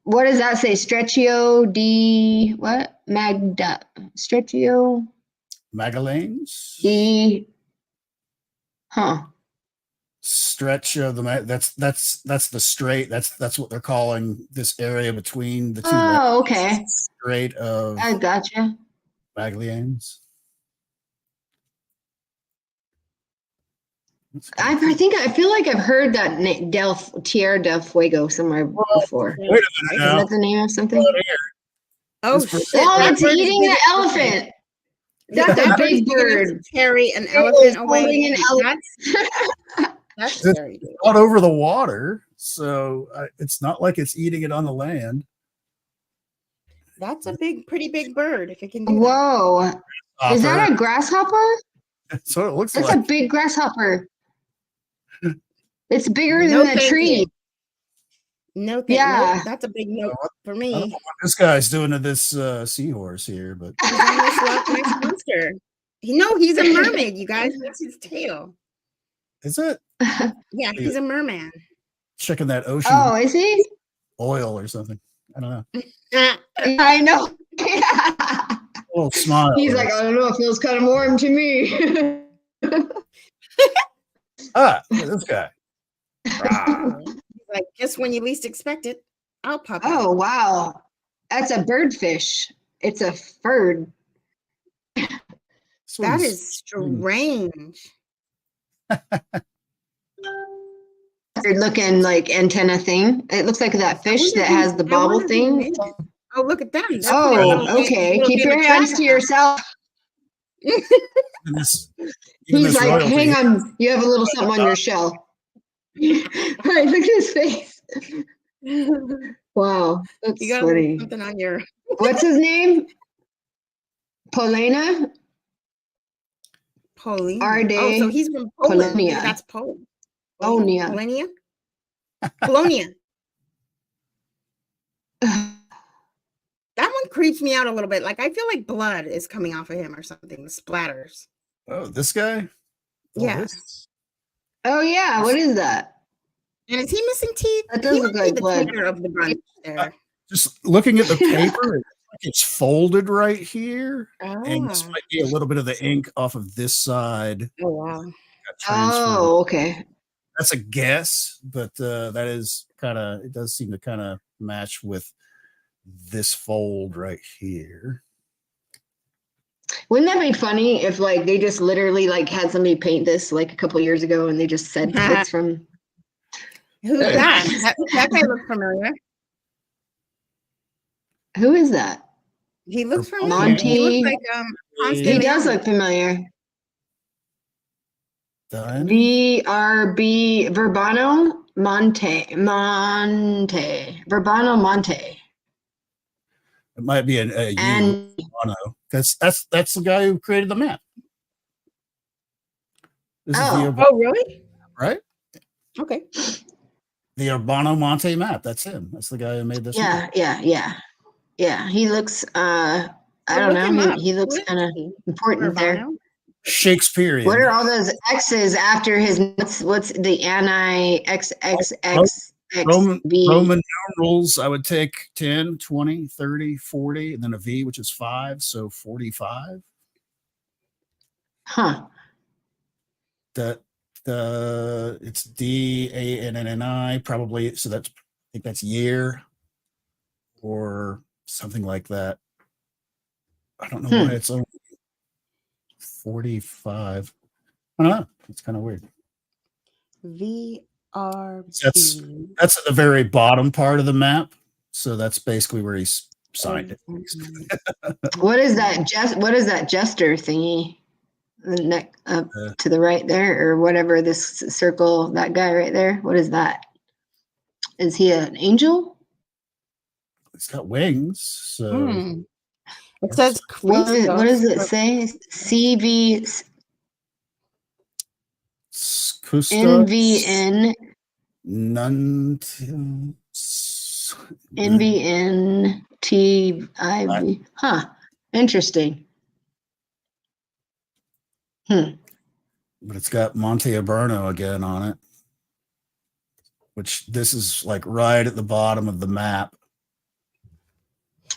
What does that say? Stretchio di what? Stretchio Magallanes. Stretch of the that's the strait. That's what they're calling this area between the two. Oh, okay. Strait of I gotcha. Magallanes. I feel like I've heard that Tierra del Fuego somewhere before. Wait a minute now. Is that the name of something? Oh shit! Oh, it's eating the elephant. That's a big bird. Carry an elephant away. An That's scary. Not over the water, so it's not like it's eating it on the land. That's a pretty big bird. If it can do Whoa! That. Is that a grasshopper? That's what it looks like. That's a big grasshopper. It's bigger than a tree. No, that's a big note for me. I don't know what this guy's doing to this seahorse here, but he's on this nice monster. He's a mermaid, you guys. That's his tail. Is it? Yeah, he's a merman. Checking that ocean. Oh, is he? Oil or something. I don't know. I know. A little smile. He's like, I don't know. It feels kind of warm to me. Look at this guy. Like just when you least expect it, I'll pop out. Oh wow, that's a birdfish. It's a bird. That is strange. Weird looking like antenna thing. It looks like that fish that has the bobble thing. Oh, look at them. Oh, okay. Keep your hands to yourself. He's like, hang on. You have a little something on your shell. All right, look at his face. Wow, that's funny. Something on your. What's his name? Polina. Oh, so he's from Poland. Maybe that's Poland. Polonia. That one creeps me out a little bit. Like I feel like blood is coming off of him or something. The splatters. Oh, this guy? Yes. Oh yeah, what is that? And is he missing teeth? That does look like blood. Of the bunch there. Just looking at the paper, it's folded right here, and this Ah. might be a little bit of the ink off of this side Oh wow. got transferred. Oh, okay. That's a guess, but that is kind of, it does seem to kind of match with this fold right here. Wouldn't that be funny if like they just literally like had somebody paint this like a couple years ago and they just said it's from Who's that? That guy looks familiar. who is that? He looks familiar. Monty. He looks like He does look familiar. Done. VRB Verbano Monte. Verbano Monte. It might be a And That's the guy who created the map. This is the oh really? right? Okay. The Urbano Monte map. That's him. That's the guy who made this. yeah, map. yeah. He looks I don't know. He looks kind of important there. Urbano? Shakespearean. What are all those X's after his what's the Roman XXXXV? numerals, I would take 10, 20, 30, 40, and then a V, which is 5, so 45. Huh. It's DANNI, probably, so that's, I think that's year or something like that. I don't know why it's only 45. I don't know. It's kind of weird. VRB. That's at the very bottom part of the map. So that's basically where he's signed it. What is that? What is that jester thingy? The neck up to the right there, or whatever this circle, that guy right there. What is that? Is he an angel? He's got wings. So It says what does it say? CV NVN NVNTIV. Huh. Interesting. But it's got Monte Urbano again on it, which this is like right at the bottom of the map.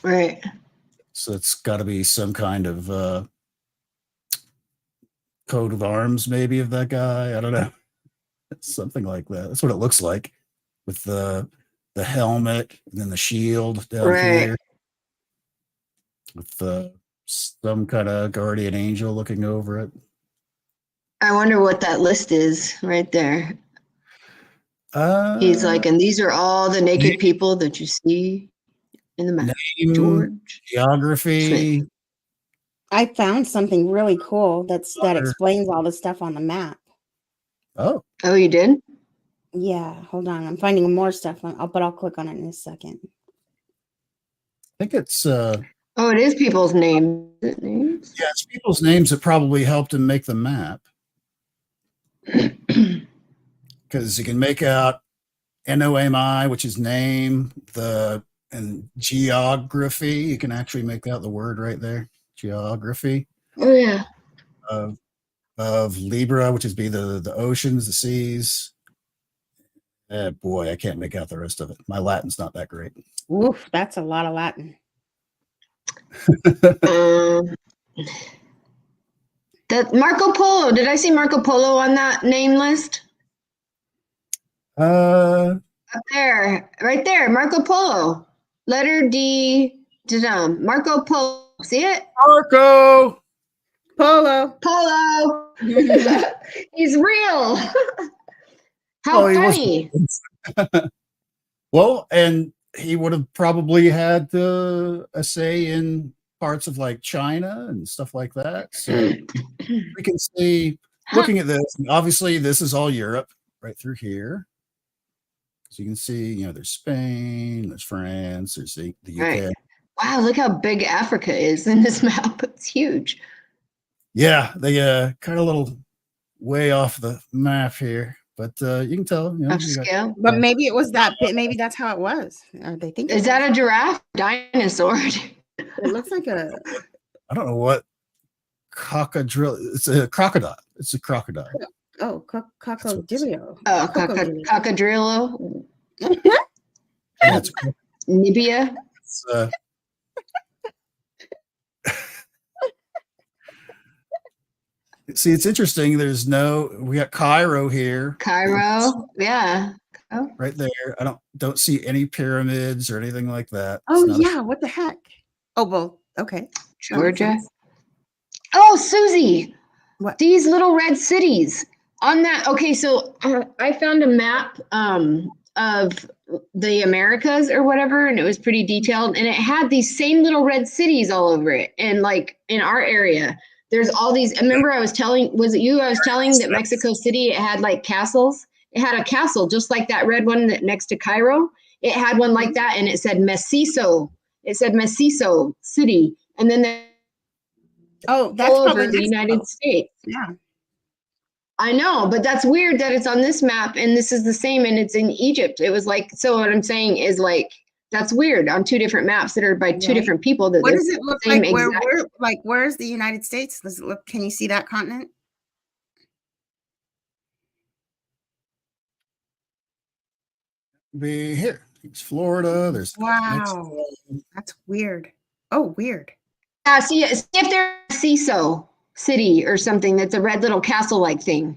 Right. So it's got to be some kind of coat of arms, maybe, of that guy. I don't know. Something like that. That's what it looks like, with the helmet and then the shield down here, with some kind of guardian angel looking over it. I wonder what that list is right there. He's like, and these are all the naked people that you see in the map. George. Geography. Smith. I found something really cool that explains all the stuff on the map. Oh, you did? Yeah, hold on. I'm finding more stuff, but I'll click on it in a second. I think it's it is people's names. Yeah, it's people's names that probably helped him make the map. Because you can make out NOMI, which is name, and geography. You can actually make out the word right there. Geography. Oh yeah. Of Libra, which is be the oceans, the seas. Boy, I can't make out the rest of it. My Latin's not that great. Oof, that's a lot of Latin. That Marco Polo. Did I see Marco Polo on that name list? Up there, right there, Marco Polo. Letter D. Marco Polo. See it? Marco Polo. He's real. How funny. Well, and he would have probably had a say in parts of like China and stuff like that. So we can see, looking at this, obviously this is all Europe right through here. So you can see, there's Spain, there's France, there's the UK. Right. Wow, look how big Africa is in this map. It's huge. Yeah, they kind of a little way off the map here, but you can tell. Scale. But maybe it was that bit. Maybe that's how it was. They think. Is that a giraffe? Dinosaur? It looks like a. I don't know what cockadrill. It's a crocodile. It's a crocodile. Oh, cocodrillo. Oh, cocodrillo. Yeah, Nibia. See, it's interesting. We got Cairo here. Cairo, yeah. Oh, Right there. I don't see any pyramids or anything like that. Oh yeah, what the heck? Oh well, okay. That makes Georgia. sense. Oh, Susie, What? these little red cities on that. Okay, so I found a map of the Americas or whatever, and it was pretty detailed, and it had these same little red cities all over it. And like in our area, there's all these. Remember, I was telling that Mexico City, it had like castles. It had a castle just like that red one next to Cairo. It had one like that, and it said Mestizo. It said Mestizo City, and then Oh, that's all probably over the Mexico. United States. Yeah. I know, but that's weird that it's on this map and this is the same and it's in Egypt. It was like, so what I'm saying is like, that's weird on two different maps that are by two Right. different people. That What does it look same like? exact. Where's the United States? Does it look? Can you see that continent? Be here. It's Florida. There's Wow, that's weird. Oh, weird. See if there's a CISO city or something that's a red little castle-like thing.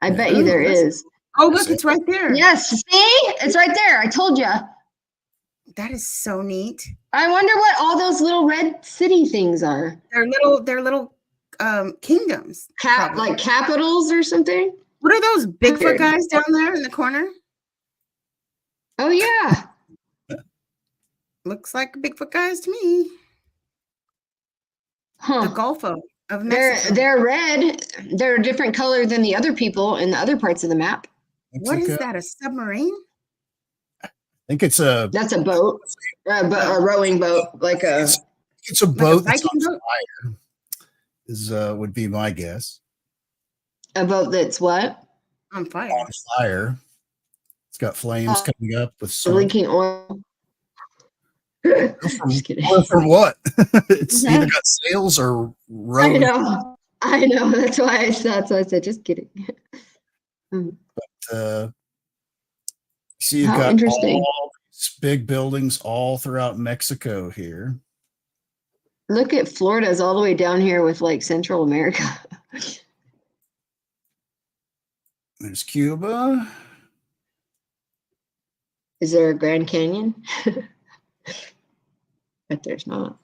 I bet you there is. Oh, look, it's right there. Yes, see? It's right there. I told you. That is so neat. I wonder what all those little red city things are. They're little kingdoms. Like capitals or something? What are those Bigfoot guys down there in the corner? Oh, yeah. Looks like Bigfoot guys to me. Huh. The Gulf of Mexico. They're red. They're a different color than the other people in the other parts of the map. What is that? A submarine? I think it's that's a boat, a rowing boat, like a. It's a boat like that's on fire. Would be my guess. A boat that's what? On fire. On fire. It's got flames coming up with leaking oil. Just kidding. From what? It's either got sails or rowing. I know. That's why I said just kidding. But see, you've got all these big buildings all throughout Mexico here. Look at Florida's all the way down here with like Central America. There's Cuba. Is there a Grand Canyon? But there's not.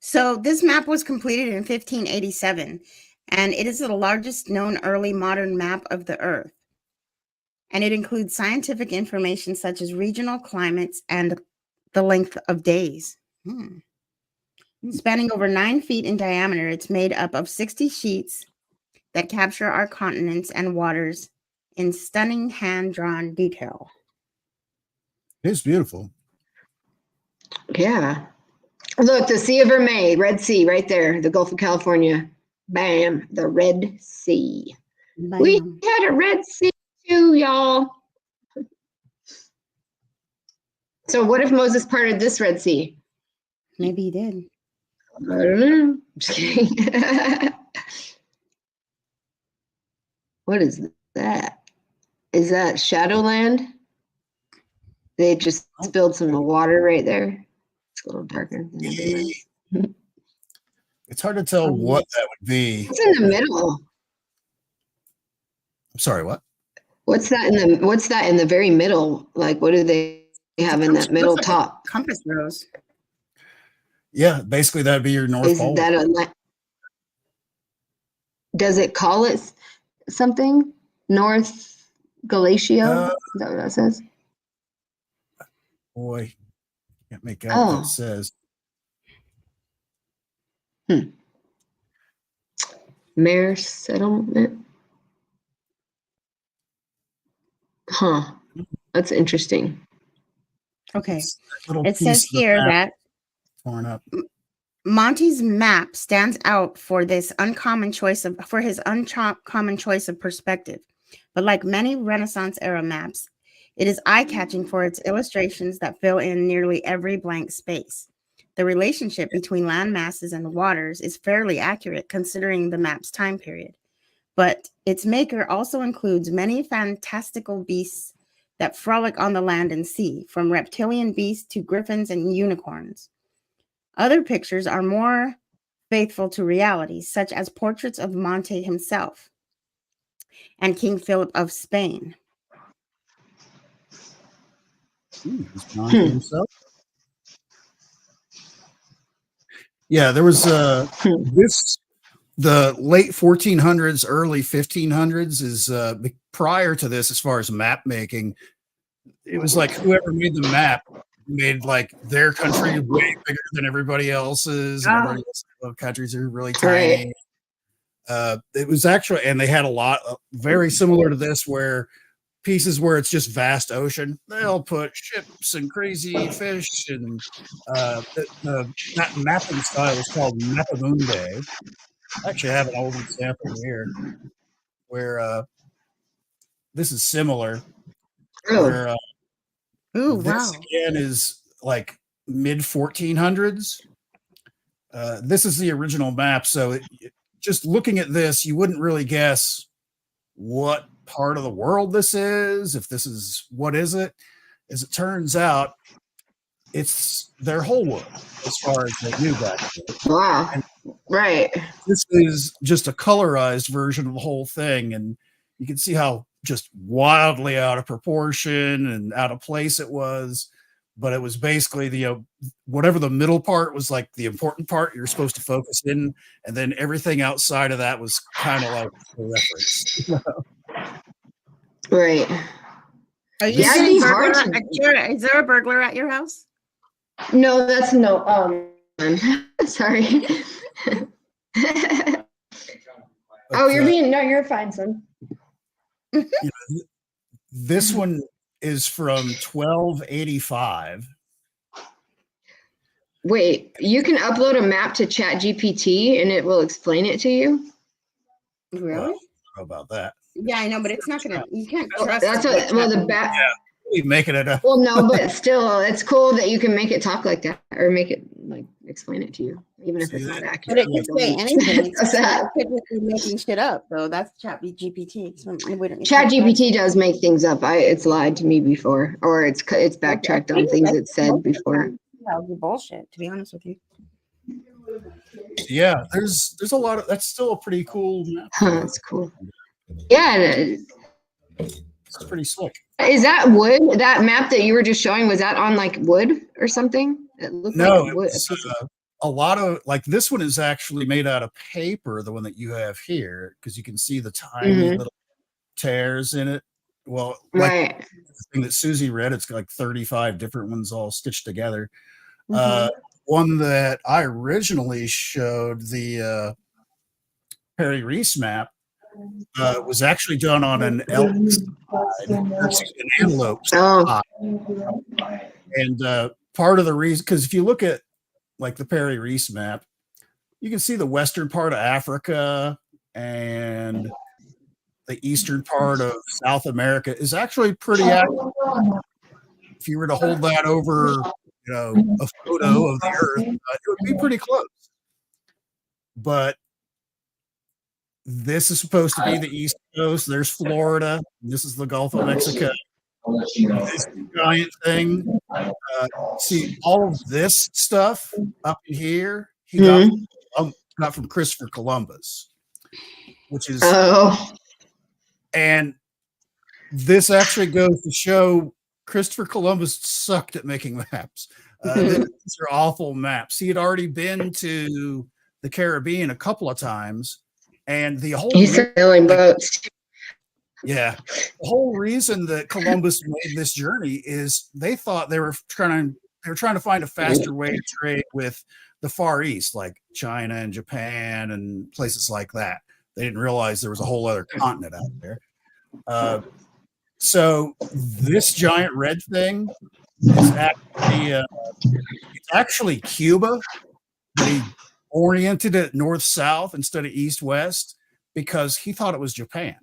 So this map was completed in 1587, and it is the largest known early modern map of the Earth. And it includes scientific information such as regional climates and the length of days. Spanning over 9 feet in diameter, it's made up of 60 sheets that capture our continents and waters in stunning hand-drawn detail. It's beautiful. Yeah. Look, the Sea of Vermeil, Red Sea, right there, the Gulf of California. Bam, the Red Sea. Bam. We had a Red Sea too, y'all. So what if Moses parted this Red Sea? Maybe he did. I don't know. Just kidding. What is that? Is that Shadowland? They just spilled some water right there. It's a little darker than everywhere. It's hard to tell what that would be. It's in the middle. I'm sorry, what? What's that in the very middle? Like, what do they have in that middle top? Compass rose. Yeah, basically that'd be your North Pole. Does it call it something? North Galatia? Is that what that says? Boy, can't make out what it says. Mare settlement. Huh. That's interesting. Okay. It says here that torn up. Monty's map stands out for his uncommon choice of perspective. But like many Renaissance era maps, it is eye-catching for its illustrations that fill in nearly every blank space. The relationship between land masses and waters is fairly accurate considering the map's time period. But its maker also includes many fantastical beasts that frolic on the land and sea, from reptilian beasts to griffins and unicorns. Other pictures are more faithful to reality, such as portraits of Monte himself and King Philip of Spain. It's Monte himself. Yeah, there was this. The late 1400s, early 1500s is prior to this, as far as map making. It was like whoever made the map made like their country way bigger than everybody else's, and everybody else's countries are really tiny. It was actually, and they had a lot very similar to this, where pieces where it's just vast ocean, they'll put ships and crazy fish, and that mapping style is called Mapamundi. I actually have an old example here where this is similar. Where this again is like mid 1400s. This is the original map, so just looking at this, you wouldn't really guess what part of the world this is. If this is, what is it? As it turns out, it's their whole world as far as they knew back then. Wow. And right. This is just a colorized version of the whole thing, and you can see how just wildly out of proportion and out of place it was. But it was basically the whatever the middle part was, like the important part you're supposed to focus in, and then everything outside of that was kind of like a reference. Right. Are you getting hard? Is there a burglar at your house? No, that's no. Sorry. Oh, you're being no. You're fine, son. This one is from 1285. Wait, you can upload a map to ChatGPT and it will explain it to you? Really? Well, I don't know about that. Yeah, I know, but it's not gonna. You can't trust. That's what. Well, the bat. Yeah, making it up. Well, no, but still, it's cool that you can make it talk like that, or make it like explain it to you, even if it's not accurate. But it could say anything. It could just be making shit up. So that's ChatGPT. ChatGPT does make things up. It's lied to me before, or it's backtracked on things it said before. That would be bullshit, to be honest with you. Yeah, there's a lot of that's still a pretty cool map. That's cool. Yeah, it's pretty slick. Is that wood? That map that you were just showing, was that on like wood or something? It looked like wood. A lot of like this one is actually made out of paper, the one that you have here, because you can see the tiny little tears in it. Well, like the thing that Susie read, it's like 35 different ones all stitched together. One that I originally showed, the Perry Reese map, was actually done on an elk side, an antelope side. And part of the reason, because if you look at like the Perry Reese map, you can see the western part of Africa and the eastern part of South America is actually pretty accurate. If you were to hold that over, a photo of the Earth, it would be pretty close. But this is supposed to be the East Coast. There's Florida. This is the Gulf of Mexico. This giant thing. See, all of this stuff up in here, he got from Christopher Columbus, which is. And this actually goes to show Christopher Columbus sucked at making maps. These are awful maps. He had already been to the Caribbean a couple of times. And the whole sailing boats. Yeah. The whole reason that Columbus made this journey is they thought they were trying to find a faster way to trade with the Far East, like China and Japan and places like that. They didn't realize there was a whole other continent out there. So this giant red thing is actually Cuba, but he oriented it north-south instead of east-west because he thought it was Japan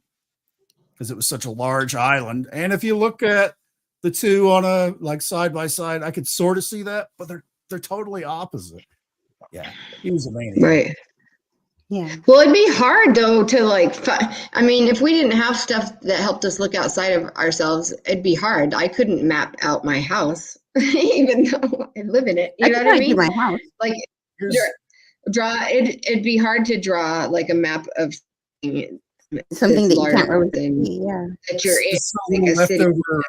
because it was such a large island. And if you look at the two on a like side by side, I could sort of see that, but they're totally opposite. Yeah, he was a maniac. Right. Yeah. Well, it'd be hard though to like. I mean, if we didn't have stuff that helped us look outside of ourselves, it'd be hard. I couldn't map out my house, even though I live in it. You know what I mean? My house. Like. It'd be hard to draw like a map of something that you can't larger really than see. Yeah. that you're in, This is a like little a city. leftover.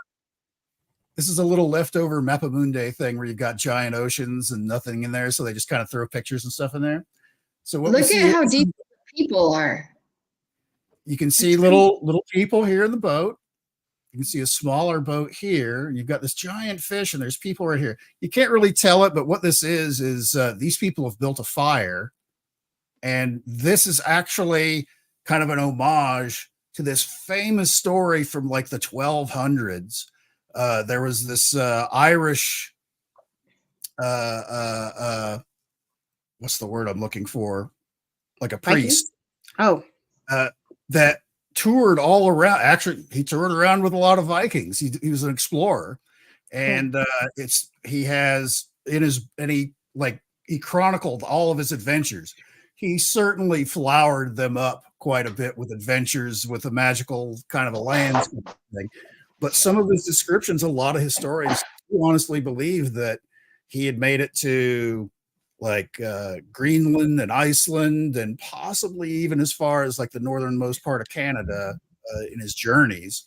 This is a little leftover Mapamundi thing where you've got giant oceans and nothing in there, so they just kind of throw pictures and stuff in there. So what we Look see at how is, deep people are. you can see little people here in the boat. You can see a smaller boat here. You've got this giant fish, and there's people right here. You can't really tell it, but what this is these people have built a fire, and this is actually kind of an homage to this famous story from like the 1200s. There was this Irish, what's the word I'm looking for? Like a priest. Oh, That toured all around. Actually, he toured around with a lot of Vikings. He was an explorer, and he chronicled all of his adventures. He certainly flowered them up quite a bit with adventures with a magical kind of a land thing. But some of his descriptions, a lot of historians honestly believe that he had made it to like Greenland and Iceland and possibly even as far as like the northernmost part of Canada in his journeys.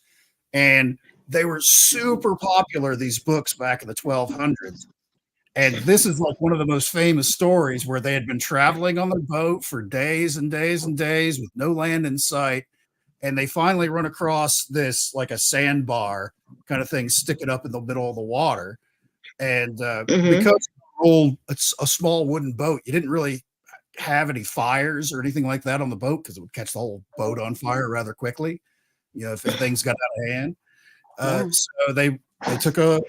And they were super popular, these books back in the 1200s. And this is like one of the most famous stories where they had been traveling on the boat for days and days and days with no land in sight. And they finally run across this like a sandbar kind of thing, stick it up in the middle of the water. And because it's a small wooden boat, you didn't really have any fires or anything like that on the boat because it would catch the whole boat on fire rather quickly, if things got out of hand. So they took a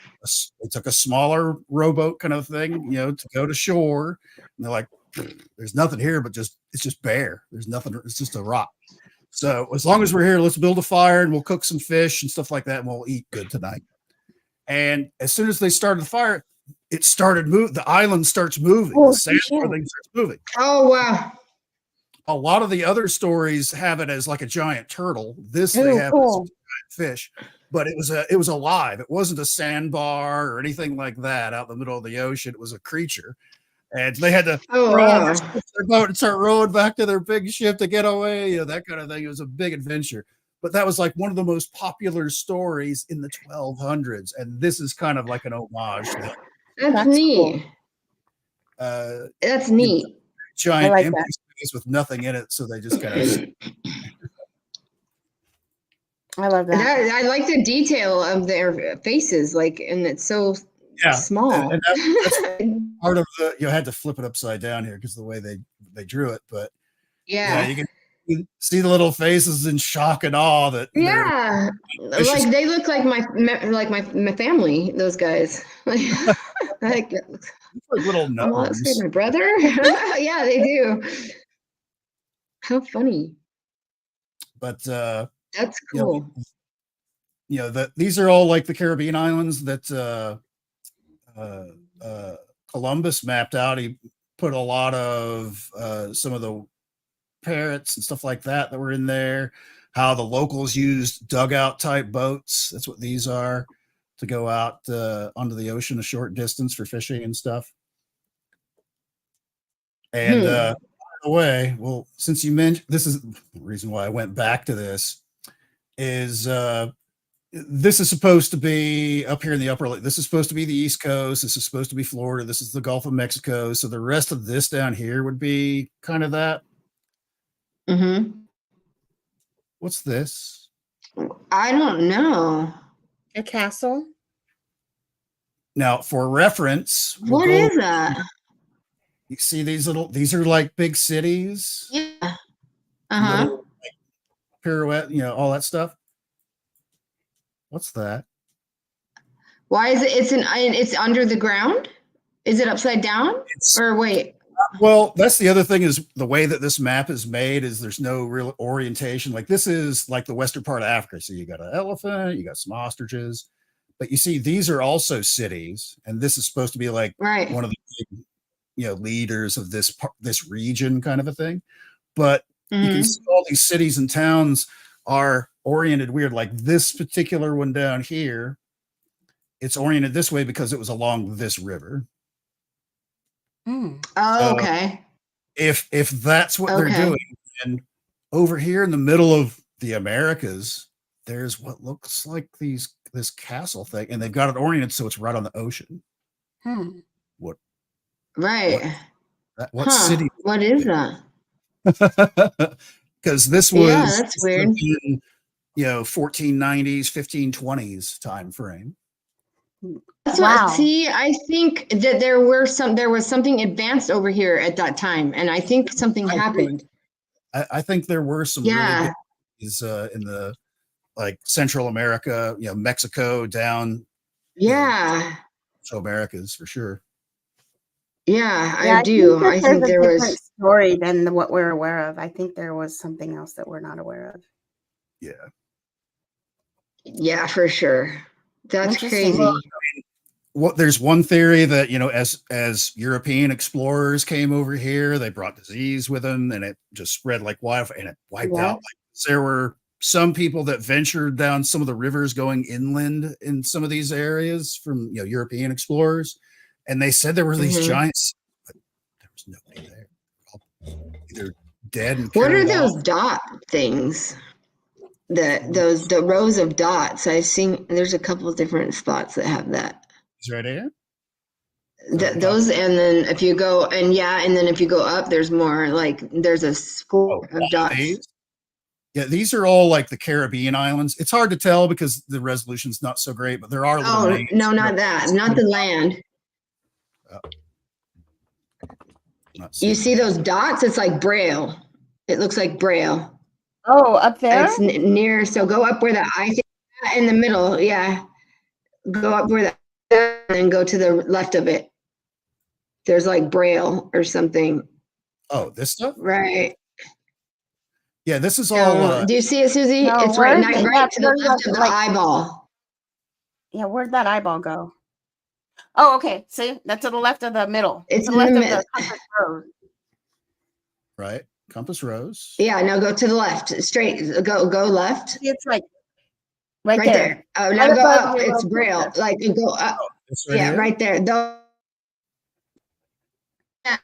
smaller rowboat kind of thing, to go to shore. And they're like, there's nothing here, but it's just bare. There's nothing. It's just a rock. So as long as we're here, let's build a fire and we'll cook some fish and stuff like that, and we'll eat good tonight. And as soon as they started the fire, it started moving. The island starts moving. The sandbar thing starts moving. Oh wow! A lot of the other stories have it as like a giant turtle. This they have as a giant fish, but it was alive. It wasn't a sandbar or anything like that out in the middle of the ocean. It was a creature, and they had to their boat and start rowing back to their big ship to get away. That kind of thing. It was a big adventure. But that was like one of the most popular stories in the 1200s, and this is kind of like an homage to that. That's neat. Cool. That's neat. Giant like empty space with nothing in it, so they just kind of. I love that. I like the detail of their faces, and it's so small. And that's part of the. You had to flip it upside down here because the way they drew it, but you can. You see the little faces in shock and awe that like they look like my family, those guys. like little gnomes. My brother. Yeah, they do. How funny. But that's cool. These are all like the Caribbean islands that Columbus mapped out. He put a lot of some of the parrots and stuff like that were in there, how the locals used dugout type boats. That's what these are, to go out onto the ocean a short distance for fishing and stuff. And by the way, well, since you mentioned, this is the reason why I went back to this, is this is supposed to be up here in the upper, this is supposed to be the East Coast, this is supposed to be Florida, this is the Gulf of Mexico, so the rest of this down here would be kind of that. What's this? I don't know. A castle. Now, for reference, what is that? You see these are like big cities. Yeah. Little, like, pirouette, all that stuff. What's that? Why is it? It's under the ground. Is it upside down? Or wait? Well, that's the other thing, is the way that this map is made is there's no real orientation. Like this is like the western part of Africa. So you got an elephant, you got some ostriches, but you see these are also cities, and this is supposed to be like one of the big, leaders of this region kind of a thing. But you can see all these cities and towns are oriented weird. Like this particular one down here, it's oriented this way because it was along this river. Oh, okay. if that's what they're doing, and over here in the middle of the Americas, there's what looks like this castle thing, and they've got it oriented so it's right on the ocean. What? Right. What city? What is that? Because this was that's weird. In, 1490s, 1520s time frame. That's what, see, I think that there was something advanced over here at that time, and I think something happened. I think there were some really good in the like Central America, Mexico down. Central Americas for sure. I do. I think there was a different story than what we're aware of. I think there was something else that we're not aware of. Yeah, for sure. That's crazy. There's one theory that as European explorers came over here, they brought disease with them, and it just spread like wildfire, and it wiped out. There were some people that ventured down some of the rivers going inland in some of these areas from European explorers, and they said there were these giants, but there was nobody there. Either dead and what are those dot things? The rows of dots. I've seen there's a couple of different spots that have that. It's right here. Those, and then if you go and then if you go up, there's more. Like there's a score of dots. These are all like the Caribbean islands. It's hard to tell because the resolution's not so great, but there are little names. No, not that. Not the land. You see those dots? It's like Braille. It looks like Braille. Oh, up there? It's near. So go up where the I think in the middle. Yeah. Go up where and then go to the left of it. There's like Braille or something. Oh, this stuff? Right. Yeah, this is all. Do you see it, Susie? No, it's right to the left of the eyeball. Yeah, where'd that eyeball go? Oh, okay. See, that's to the left of the middle. It's to the left of the compass rose. Right. Compass rose. Yeah, now go to the left. Straight. Go left. It's like right there. Oh, now go up. It's Braille. Like go up. Right there. And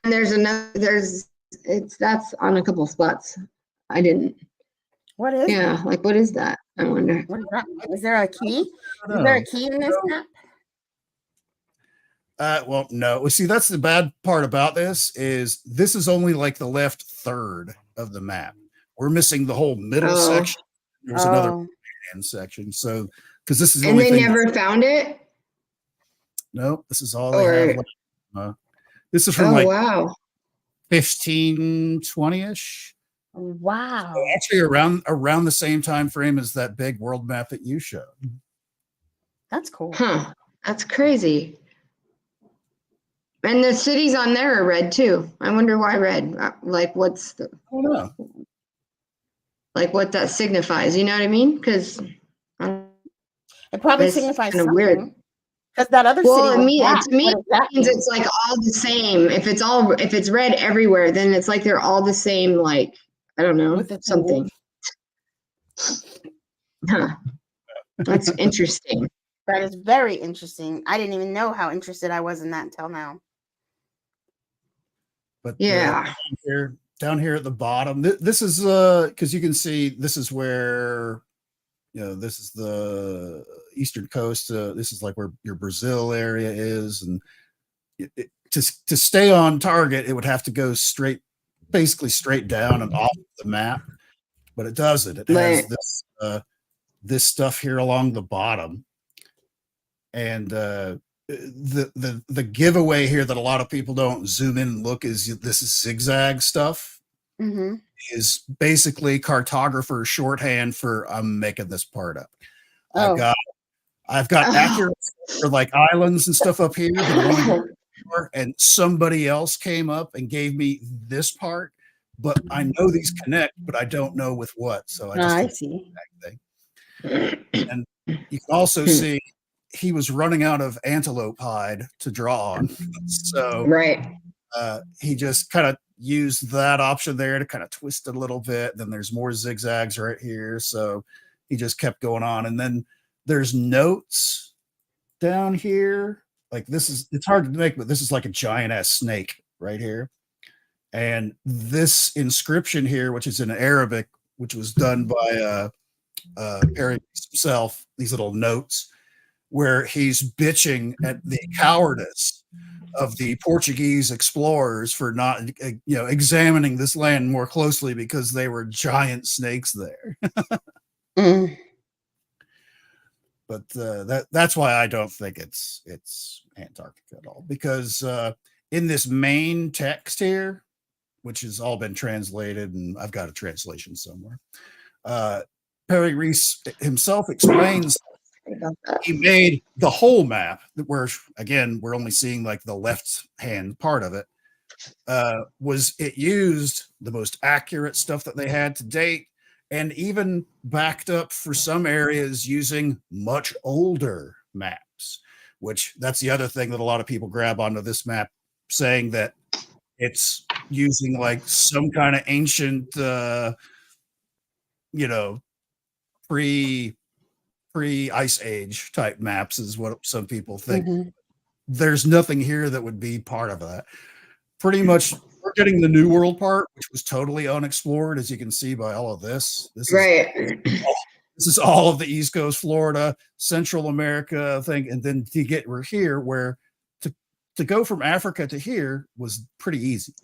there's another. That's on a couple spots. I didn't. What is? Yeah, like what is that? I wonder. What is that? Is there a key? Is there a key in this map? Well, no. Well, see, that's the bad part about this is only like the left third of the map. We're missing the whole middle section. There's another section. So, because this is the only thing. And they never found it? No, this is all they have. This is from 1520-ish. Wow. So actually around the same time frame as that big world map that you showed. That's cool. Huh. That's crazy. And the cities on there are red too. I wonder why red. Like what's the? I don't know. Like what that signifies. You know what I mean? Because it probably signifies something. Weird. Because that other city. To me, it means it's like all the same. If it's red everywhere, then it's like they're all the same. Like I don't know, something. Huh. That's interesting. That is very interesting. I didn't even know how interested I was in that until now. But down here at the bottom, this is because you can see this is where this is the eastern coast. This is like where your Brazil area is, and to stay on target, it would have to go basically straight down and off the map. But it doesn't. It has this stuff here along the bottom. And the giveaway here that a lot of people don't zoom in and look is this is zigzag stuff. Is basically cartographer shorthand for I'm making this part up. I've got accurate for like islands and stuff up here, and somebody else came up and gave me this part, but I know these connect, but I don't know with what. So I see. And you can also see he was running out of antelope hide to draw on. So he just kind of used that option there to kind of twist it a little bit. Then there's more zigzags right here. So he just kept going on. And then there's notes down here. Like it's hard to make, but this is like a giant ass snake right here. And this inscription here, which is in Arabic, which was done by Perry himself, these little notes, where he's bitching at the cowardice of the Portuguese explorers for not, examining this land more closely because they were giant snakes there. But that's why I don't think it's Antarctica at all, because in this main text here, which has all been translated, and I've got a translation somewhere, Perry Reese himself explains he made the whole map, where again we're only seeing like the left hand part of it. Was it used the most accurate stuff that they had to date, and even backed up for some areas using much older maps, which that's the other thing that a lot of people grab onto this map, saying that it's using like some kind of ancient, pre-ice age type maps is what some people think. There's nothing here that would be part of that. Pretty much we're getting the New World part, which was totally unexplored, as you can see by all of this. This is all of the East Coast, Florida, Central America thing. And then we're here, where to go from Africa to here was pretty easy.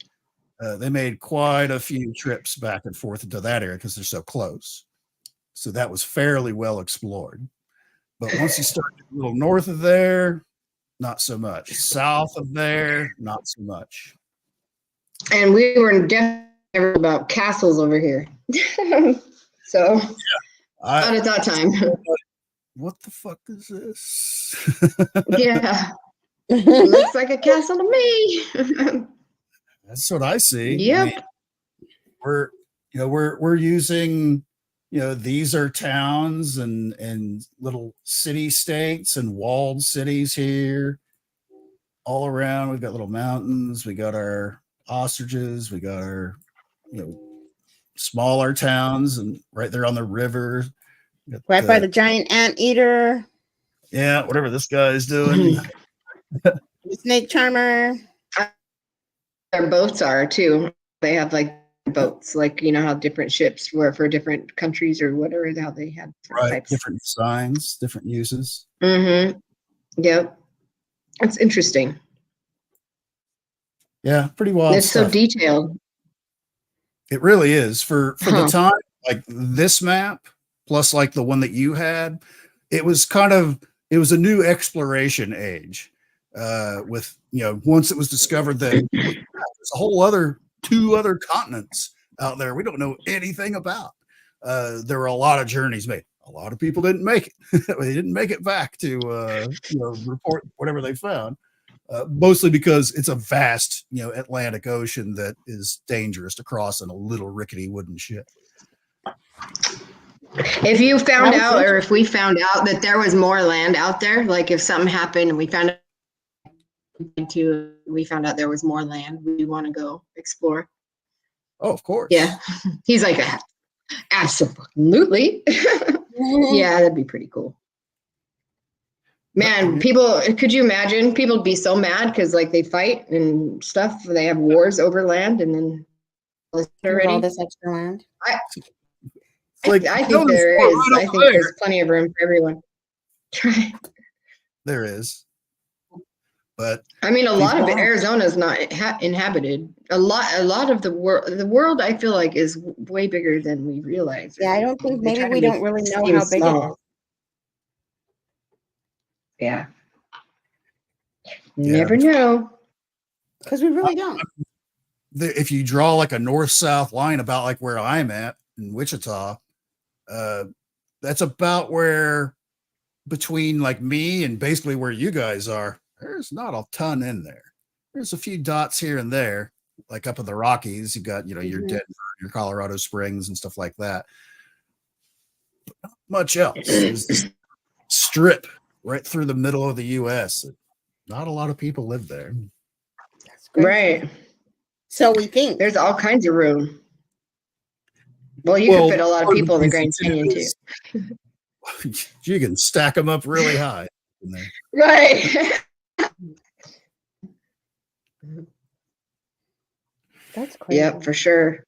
They made quite a few trips back and forth into that area because they're so close. So that was fairly well explored. But once you start a little north of there, not so much. South of there, not so much. And we were definitely about castles over here. So not at that time. What the fuck is this? Yeah. Looks like a castle to me. That's what I see. Yep. I mean, we're using, these are towns and little city states and walled cities here all around. We've got little mountains, we got our ostriches, we got our smaller towns, and right there on the river, right by the giant anteater. Yeah, whatever this guy is doing. The snake charmer. Their boats are too. They have like boats, like how different ships were for different countries or whatever, how they had types. Different signs, different uses. Yep. That's interesting. Yeah, pretty wild. It's stuff. So detailed. It really is. For the time, like this map, plus like the one that you had, it was a new exploration age. With once it was discovered that there's a whole other 2 other continents out there we don't know anything about. There were a lot of journeys made. A lot of people didn't make it. They didn't make it back to report whatever they found. Mostly because it's a vast, Atlantic Ocean that is dangerous to cross in a little rickety wooden ship. If you found out, or if we found out that there was more land out there, like if something happened and we found out there was more land, we want to go explore. Oh, of course. Yeah. He's like, absolutely. Yeah, that'd be pretty cool. Man, could you imagine? People would be so mad because like they fight and stuff. They have wars over land, and then all this extra land. I think there is. I think there's plenty of room for everyone. There is. But I mean, a lot of Arizona is not inhabited. A lot of the world, I feel like, is way bigger than we realize. Yeah, I don't think maybe we don't really know how big it is. Yeah. Never know. Because we really don't. If you draw like a north-south line about like where I'm at in Wichita, that's about where between like me and basically where you guys are, there's not a ton in there. There's a few dots here and there, like up in the Rockies. You got, your Denver, your Colorado Springs and stuff like that. But not much else. There's this strip right through the middle of the U.S. Not a lot of people live there. That's great. Right. So we think there's all kinds of room. Well, you can fit a lot of people in the Grand Canyon too. You can stack them up really high in there. Right. That's crazy. Yep, for sure.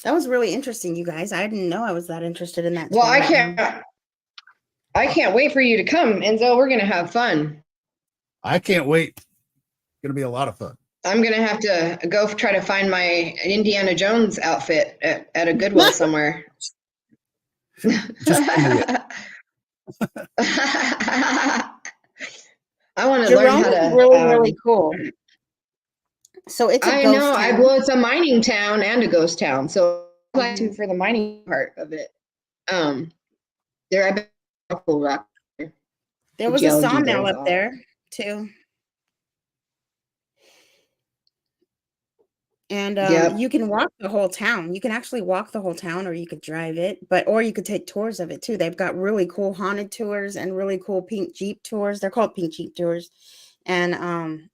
That was really interesting, you guys. I didn't know I was that interested in that. Well, tour right now. I can't wait for you to come, Enzo. We're gonna have fun. I can't wait. It's gonna be a lot of fun. I'm gonna have to go try to find my Indiana Jones outfit at a Goodwill somewhere. Just I want to learn Jerome how is to. really cool. So it's a I ghost know. town. Well, it's a mining town and a ghost town. So I to for the mining part of it. There I've been cool rock. There was a sawmill up there too. And you can walk the whole town. You can actually walk the whole town, or you could drive it, or you could take tours of it too. They've got really cool haunted tours and really cool pink Jeep tours. They're called pink Jeep tours. And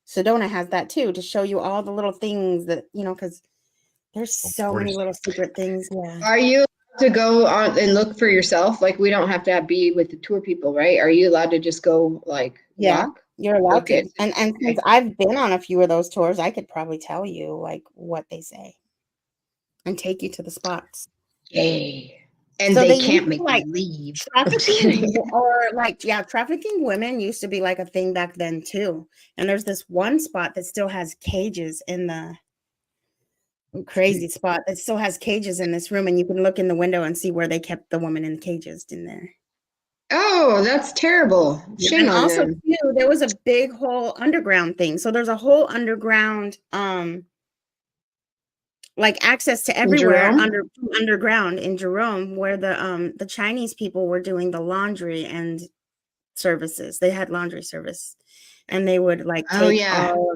Sedona has that too, to show you all the little things that, because there's so many little secret things. Yeah. Are you allowed to go on and look for yourself? Like, we don't have to be with the tour people, right? Are you allowed to just go walk? You're allowed to. And since I've been on a few of those tours, I could probably tell you what they say and take you to the spots. Yay. And so they can't make me leave. Trafficking trafficking women used to be like a thing back then too. And there's this one spot that still has cages in the crazy spot that still has cages in this room, and you can look in the window and see where they kept the woman in cages in there. Oh, that's terrible. Shame on also them. too, there was a big whole underground thing. So there's a whole underground access to everywhere underground in Jerome, where the Chinese people were doing the laundry and services. They had laundry service, and they would take all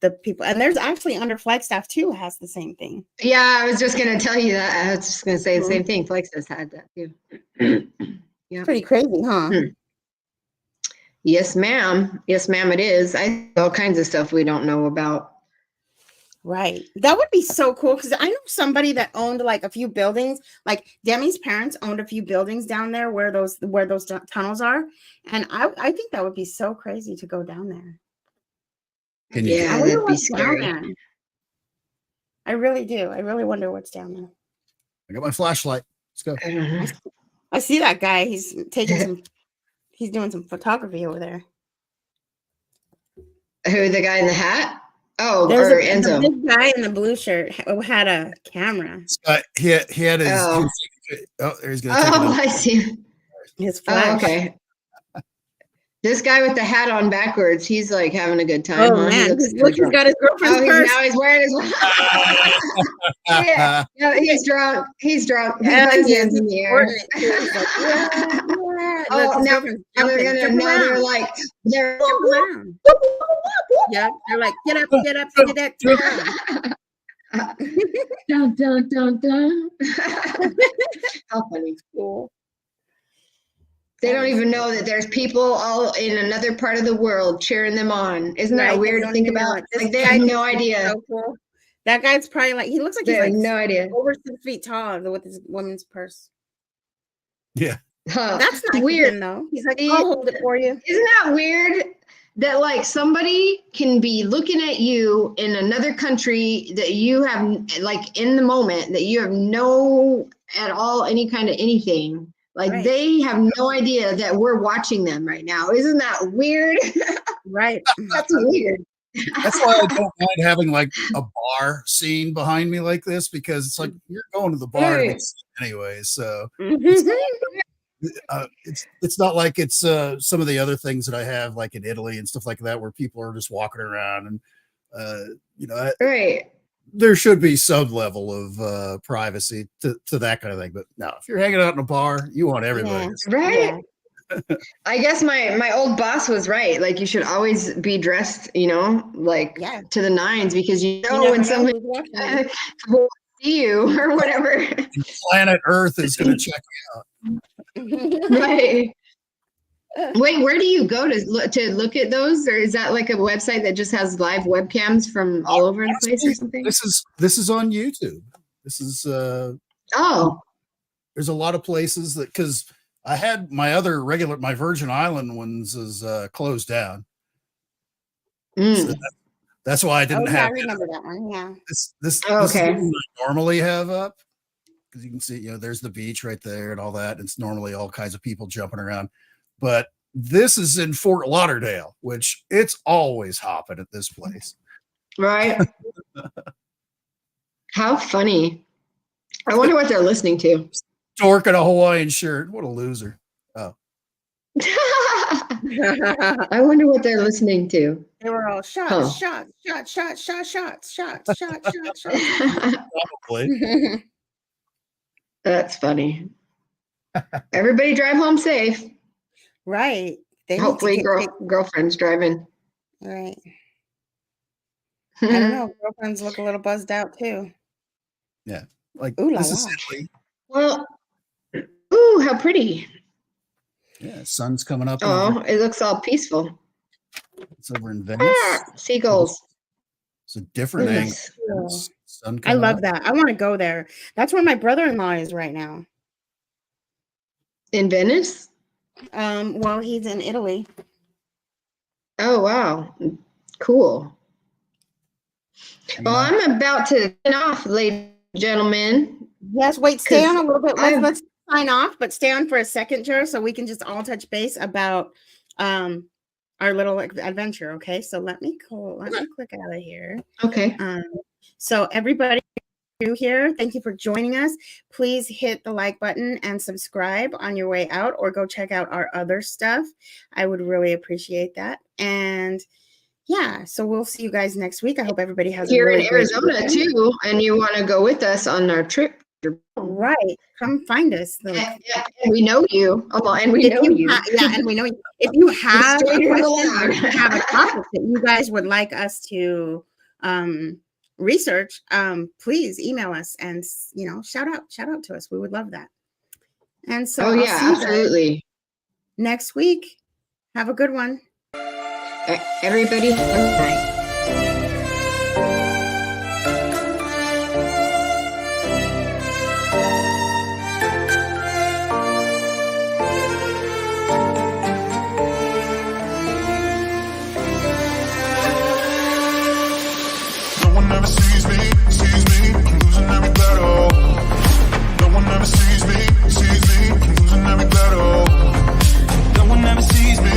the people. And there's actually under Flagstaff too has the same thing. Yeah, I was just gonna tell you that. I was just gonna say the same thing. Flagstaff had that too. Yeah, pretty crazy, huh? Yes, ma'am. Yes, ma'am. It is. All kinds of stuff we don't know about. Right. That would be so cool, because I know somebody that owned a few buildings. Like Demi's parents owned a few buildings down there where those tunnels are, and I think that would be so crazy to go down there. Yeah, that'd be scary. I really do. I really wonder what's down there. I got my flashlight. Let's go. I see that guy. He's doing some photography over there. Who, the guy in the hat? Oh, or Enzo. The big guy in the blue shirt had a camera. He had his. Oh, there's gonna. I see. His flash. Oh, okay. This guy with the hat on backwards, he's having a good time. Oh man, look, he's got his girlfriend's purse. Now he's wearing his. Yeah, he's drunk. He's drunk. Yeah, his hands in the air. Oh, now they're like, they're yeah, they're like, get up, get up. Dun dun dun dun. How funny. Cool. They don't even know that there's people all in another part of the world cheering them on. Isn't that weird to think about? They have no idea. So cool. That guy's probably he looks like he's no idea. Over 6 feet tall with his woman's purse. Yeah. Huh. That's not weird though. He's like, I'll hold it for you. Isn't that weird? That somebody can be looking at you in another country that you have in the moment that you have no at all any kind of anything. Right. They have no idea that we're watching them right now. Isn't that weird? Right. That's weird. That's why I don't mind having a bar scene behind me like this, because it's you're going to the bar anyway. So it's not like it's some of the other things that I have in Italy and stuff like that, where people are just walking around and right. there should be some level of privacy to that kind of thing. But no, if you're hanging out in a bar, you want everybody. Yeah. Right. Yeah. I guess my old boss was right. You should always be dressed, to the nines, because when somebody will see you or whatever. And planet Earth is going to check you out. Right. Wait, where do you go to look at those, or is that a website that just has live webcams from all over the place or something? This is on YouTube. This is there's a lot of places because I had my Virgin Island ones is closed down. So That's why I didn't Oh, yeah, I have remember that one. Yeah. this Oh, is the okay. one I normally have up, because you can see, there's the beach right there and all that. It's normally all kinds of people jumping around, but this is in Fort Lauderdale, which it's always hopping at this place. Right. How funny. I wonder what they're listening to. Dork in a Hawaiian shirt. What a loser. Oh. I wonder what they're listening to. They were all shots, Huh. shots, shots, shots, shots, shots, shots, shots, shots, shots. Probably. That's funny. Everybody drive home safe. Right. They need to Hopefully get girlfriend's driving. right. I don't know. Girlfriends look a little buzzed out too. Yeah. Like, Ooh la this is la. Italy. Well, ooh, how pretty. Yeah, sun's coming up. Oh, it looks all peaceful. It's over in Venice. Ah, seagulls. It's a different angle. Nice. It's sun I coming love up. that. I want to go there. That's where my brother-in-law is right now. In Venice? Well, he's in Italy. Oh, wow. Cool. Well, I'm about to sign off, ladies and gentlemen. Yes, wait, stay on a little bit. I've- Let's sign off, but stay on for a second, Jara, so we can just all touch base about our little adventure. Okay, so let me click out of here. Okay. So everybody here, thank you for joining us. Please hit the like button and subscribe on your way out, or go check out our other stuff. I would really appreciate that. And yeah, so we'll see you guys next week. I hope everybody has Here a really in great Arizona weekend. too, and you want to go with us on our trip. Right, come find us. Yeah, and we know you. Oh, well, and we know you. And we know you. If you have a Strangers question, or allowed. if you have a topic that you guys would like us to research, please email us and shout out to us. We would love that. And so Oh I'll yeah, see you guys absolutely. next week. Have a good one. Everybody, have a good night. No one ever sees me, I'm losing every battle. No one ever sees me, I'm losing every battle. No one ever sees me,